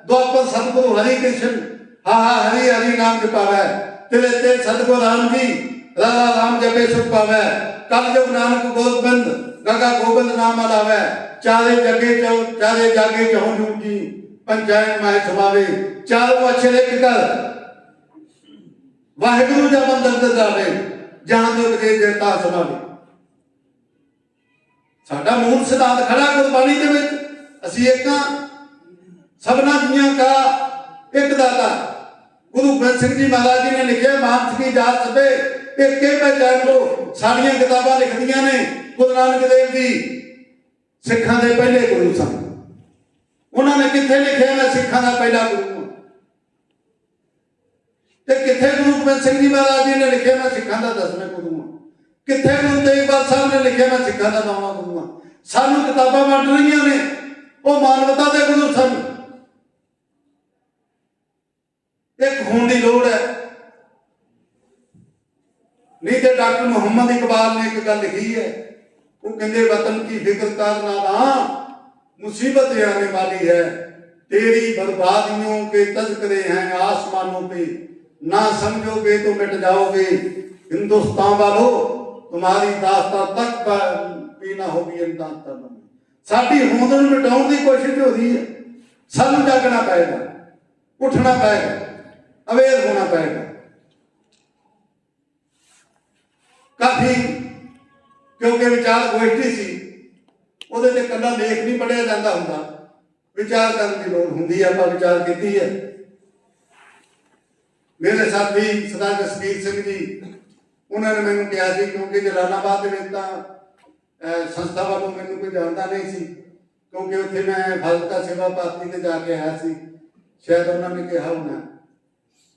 ਦੁਆਪਰ ਸਤਿਗੁਰੂ ਹਰੀ ਕ੍ਰਿਸ਼ਨ ਹਾ ਹਰੀ ਹਰੀ ਨਾਮ ਜਪਾਵੈ, ਤੇਰੇ ਤੇ ਸਤਿਗੁਰ ਰਾਮ ਜੀ ਰਾਧਾ ਰਾਮ ਜਪੇ ਸੁਖ ਪਾਵੈ, ਕਲਯੁਗ ਨਾਨਕ ਗੋਬਿੰਦ ਗਗਾ ਗੋਬਿੰਦ ਨਾਮ ਅਲਾਵੈ, ਚਾਰੇ ਜਾਗੇ ਚਹੁ ਜੂਝ ਜੀ ਪੰਚਾਇਤ ਮਾਹਿ ਸਮਾਵੇ, ਚਾਰੋਂ ਅਛਰ ਇੱਕ ਕਰ ਵਾਹਿਗੁਰੂ ਦਾ ਮੰਦਰ ਤੇ ਜਾਵੇ, ਜਹਾਂ ਜੁਗ ਜੇ ਜੇਤਾ ਸਮਾਵੇ। ਸਾਡਾ ਮੂਲ ਸਿਧਾਂਤ ਖੜਾ ਗੁਰਬਾਣੀ ਦੇ ਵਿੱਚ, ਅਸੀਂ ਇੱਕ ਹਾਂ, ਸਭਨਾ ਜੀਆਂ ਕਾ ਇੱਕ ਦਾਤਾ। ਗੁਰੂ ਗ੍ਰੰਥ ਸਿੰਘ ਜੀ ਮਹਾਰਾਜ ਜੀ ਨੇ ਲਿਖਿਆ, ਮਾਨਸ ਕੀ ਜਾਤ ਸਭੇ ਏਕੇ ਪਹਿਚਾਨ ਲੋ। ਸਾਡੀਆਂ ਕਿਤਾਬਾਂ ਲਿਖਦੀਆਂ ਨੇ ਗੁਰੂ ਨਾਨਕ ਦੇਵ ਜੀ ਸਿੱਖਾਂ ਦੇ ਪਹਿਲੇ ਗੁਰੂ ਸਨ। ਉਹਨਾਂ ਨੇ ਕਿੱਥੇ ਲਿਖਿਆ ਮੈਂ ਸਿੱਖਾਂ ਦਾ ਪਹਿਲਾ ਗੁਰੂ ਹਾਂ, ਤੇ ਕਿੱਥੇ ਗੁਰੂ ਗੋਬਿੰਦ ਸਿੰਘ ਜੀ ਮਹਾਰਾਜ ਜੀ ਨੇ ਲਿਖਿਆ ਮੈਂ ਸਿੱਖਾਂ ਦਾ 10ਵਾਂ ਗੁਰੂ ਹਾਂ, ਕਿੱਥੇ ਗੁਰੂ ਤੇਗ ਬਹਾਦਰ ਸਾਹਿਬ ਨੇ ਲਿਖਿਆ ਮੈਂ ਸਿੱਖਾਂ ਦਾ 9ਵਾਂ ਗੁਰੂ ਹਾਂ। ਸਾਨੂੰ ਕਿਤਾਬਾਂ ਵੰਡ ਰਹੀਆਂ ਨੇ, ਉਹ ਮਾਨਵਤਾ ਦੇ ਗੁਰੂ ਸਨ। ਇੱਕ ਹੋਣ ਦੀ ਲੋੜ ਹੈ। नहीं तो डॉक्टर मोहम्मद इकबाल ने एक गल लिखी है, वो कहते वतन की फिक्र करना ना मुसीबत आने वाली है, तेरी बर्बादियों के तज़किरे हैं आसमानों पे, ना समझोगे तो मिट जाओगे हिंदुस्तान वालों, तुम्हारी दास्तां तक पीना होगी इंसान। साडी होंद नूं मिटाउण दी कोशिश हो रही है। सानूं जागना पएगा, उठना पएगा, अवेयर होना पएगा। काफी क्योंकि विचार गोष्ठी सी, ਉਹਦੇ ਤੇ ਕੱਲਾ ਲੇਖ ਨਹੀਂ ਪੜਿਆ ਜਾਂਦਾ ਹੁੰਦਾ, ਵਿਚਾਰ ਕਰਨ ਦੀ ਲੋੜ ਹੁੰਦੀ ਹੈ। ਆਪਾਂ ਵਿਚਾਰ ਕੀਤੀ ਹੈ। ਮੇਰੇ ਸਾਥੀ ਸਰਦਾਰ ਜਸਵੀਰ ਸਿੰਘ ਜੀ, ਉਹਨਾਂ ਨੇ ਮੈਨੂੰ ਕਿਹਾ ਸੀ, ਕਿਉਂਕਿ ਜਲਾਲਾਬਾਦ ਦੇ ਵਿੱਚ ਤਾਂ ਸੰਸਥਾ ਵੱਲੋਂ ਮੈਨੂੰ ਕੋਈ ਜਾਣਦਾ ਨਹੀਂ ਸੀ, ਕਿਉਂਕਿ ਉੱਥੇ ਮੈਂ ਫਾਜ਼ਿਲਕਾ ਸੇਵਾ ਭਾਰਤੀ ਤੇ ਜਾ ਕੇ ਆਇਆ ਸੀ, ਸ਼ਾਇਦ ਉਹਨਾਂ ਨੇ ਕਿਹਾ ਹੋਣਾ।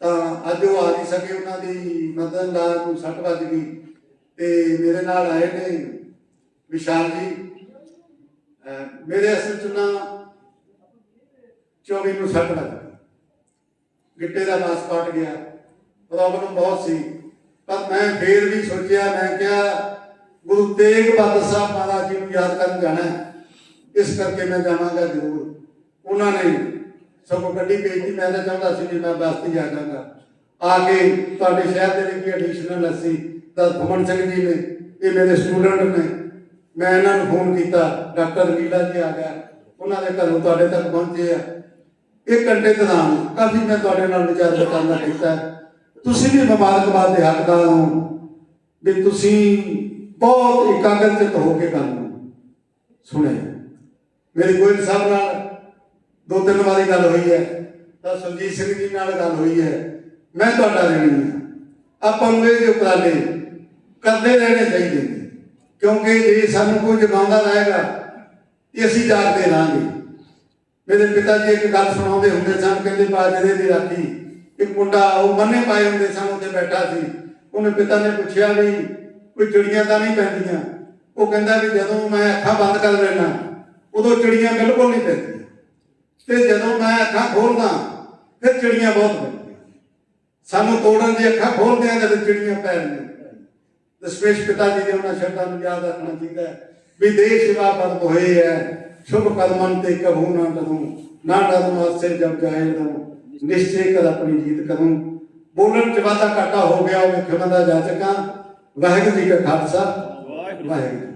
ਤਾਂ ਅੱਜ ਉਹ ਆ ਨਹੀਂ ਸਕੇ, ਉਹਨਾਂ ਦੀ ਮਦਨ ਲਾਲ ਨੂੰ ਸੱਟ ਵੱਜ ਗਈ ਤੇ ਮੇਰੇ ਨਾਲ ਆਏ ਨੇ ਵਿਸ਼ਾਲ ਜੀ। ਮੇਰੇ ਅਸਲ ਚ ਨਾ 24 ਨੂੰ ਸੱਟ ਲੱਗ ਗਈ, ਗਿੱਟੇ ਦਾ ਮਾਸ ਕੱਟ ਗਿਆ, ਪ੍ਰੋਬਲਮ ਬਹੁਤ ਸੀ। ਪਰ ਮੈਂ ਫੇਰ ਵੀ ਸੋਚਿਆ, ਮੈਂ ਕਿਹਾ ਗੁਰੂ ਤੇਗ ਬਹਾਦਰ ਸਾਹਿਬ ਮਹਾਰਾਜ ਜੀ ਨੂੰ ਯਾਦ ਕਰਨ ਜਾਣਾ, ਇਸ ਕਰਕੇ ਮੈਂ ਜਾਵਾਂਗਾ ਜ਼ਰੂਰ। ਉਹਨਾਂ ਨੇ ਸਭ ਗੱਡੀ ਭੇਜੀ, ਮੈਂ ਤਾਂ ਚਾਹੁੰਦਾ ਸੀ ਕਿ ਮੈਂ ਬੱਸ ਤੇ ਆ ਜਾਵਾਂਗਾ। ਆ ਕੇ ਤੁਹਾਡੇ ਸ਼ਹਿਰ ਦੇ ਵਿੱਚ ਐਡੀਸ਼ਨਲ ਅਸੀਂ ਤਾਂ ਘੁੰਮਣ ਸਿੰਘ ਜੀ ਨੇ, ਇਹ ਮੇਰੇ ਸਟੂਡੈਂਟ ਨੇ, ਮੈਂ ਇਹਨਾਂ ਨੂੰ ਫੋਨ ਕੀਤਾ, ਡਾਕਟਰ ਰਵੀਲਾ ਜੀ ਆ ਗਿਆ, ਉਹਨਾਂ ਦੇ ਘਰੋਂ ਤੁਹਾਡੇ ਤੱਕ ਪਹੁੰਚੇ ਆ। 1 ਘੰਟੇ ਦੌਰਾਨ ਕਾਫੀ ਮੈਂ ਤੁਹਾਡੇ ਨਾਲ ਵਿਚਾਰ ਵਟਾਂਦਰਾ ਕੀਤਾ। ਤੁਸੀਂ ਵੀ ਮੁਬਾਰਕਬਾਦ ਦੇ ਹੱਕਦਾਰ ਹੋ ਵੀ ਤੁਸੀਂ ਬਹੁਤ ਇਕਾਗਰਚਿਤ ਹੋ ਕੇ ਗੱਲ ਨੂੰ ਸੁਣਿਆ। ਮੇਰੀ ਗੋਇਲ ਸਾਹਿਬ ਨਾਲ 2-3 ਵਾਰੀ ਗੱਲ ਹੋਈ ਹੈ, ਤਾਂ ਸੁਰਜੀਤ ਸਿੰਘ ਜੀ ਨਾਲ ਗੱਲ ਹੋਈ ਹੈ। ਮੈਂ ਤੁਹਾਡਾ ਰਹਿਣੀ ਹਾਂ। ਆਪਾਂ ਨੂੰ ਇਹ ਉਪਰਾਲੇ ਕਰਦੇ ਰਹਿਣੇ ਚਾਹੀਦੇ ਨੇ, ਕਿਉਂਕਿ ਜੇ ਸਾਨੂੰ ਕੋਈ ਜਗਾਉਂਦਾ ਰਹੇਗਾ ਤੇ ਅਸੀਂ ਜਾਗਦੇ ਰਹਾਂਗੇ। ਮੇਰੇ ਪਿਤਾ ਜੀ ਇੱਕ ਗੱਲ ਸੁਣਾਉਂਦੇ ਹੁੰਦੇ ਸਨ, ਕਹਿੰਦੇ ਬਾਜਰੇ ਦੀ ਰਾਖੀ ਇੱਕ ਮੁੰਡਾ, ਉਹ ਮੰਨੇ ਪਾਏ ਹੁੰਦੇ ਸਨ, ਉੱਥੇ ਬੈਠਾ ਸੀ। ਉਹਨੇ ਪਿਤਾ ਨੇ ਪੁੱਛਿਆ ਵੀ ਕੋਈ ਚਿੜੀਆਂ ਤਾਂ ਨਹੀਂ ਪੈਂਦੀਆਂ? ਉਹ ਕਹਿੰਦਾ ਵੀ ਜਦੋਂ ਮੈਂ ਅੱਖਾਂ ਬੰਦ ਕਰ ਲੈਣਾ ਉਦੋਂ ਚਿੜੀਆਂ ਬਿਲਕੁਲ ਨਹੀਂ ਪੈਂਦੀਆਂ, ਤੇ ਜਦੋਂ ਮੈਂ ਅੱਖਾਂ ਖੋਲਦਾ ਫਿਰ ਚਿੜੀਆਂ ਬਹੁਤ ਪੈਂਦੀਆਂ। ਸਾਨੂੰ ਤੋੜਨ ਦੀ ਅੱਖਾਂ ਖੋਲਦੇ ਆ ਤੇ ਚਿੜੀਆਂ ਪੈਣੀਆਂ। ਦਸ਼ਮੇਸ਼ ਪਿਤਾ ਜੀ ਦੇ ਉਹਨਾਂ ਸ਼ਬਦਾਂ ਨੂੰ ਯਾਦ ਰੱਖਣਾ ਚਾਹੀਦਾ ਹੈ ਵੀ ਦੇਸ਼ ਸੇਵਾ ਪਦ ਹੋਏ ਹੈ, शुभ कदमन ते कभू ना डरूं, ना डरूं से जब जाए डरूं, निश्चय कर अपनी जीत करूं। बोलन च वादा घाटा हो गया, वो खिमदा जा चुका। वाहिगुरू जी का खालसा, वाहिगुरू।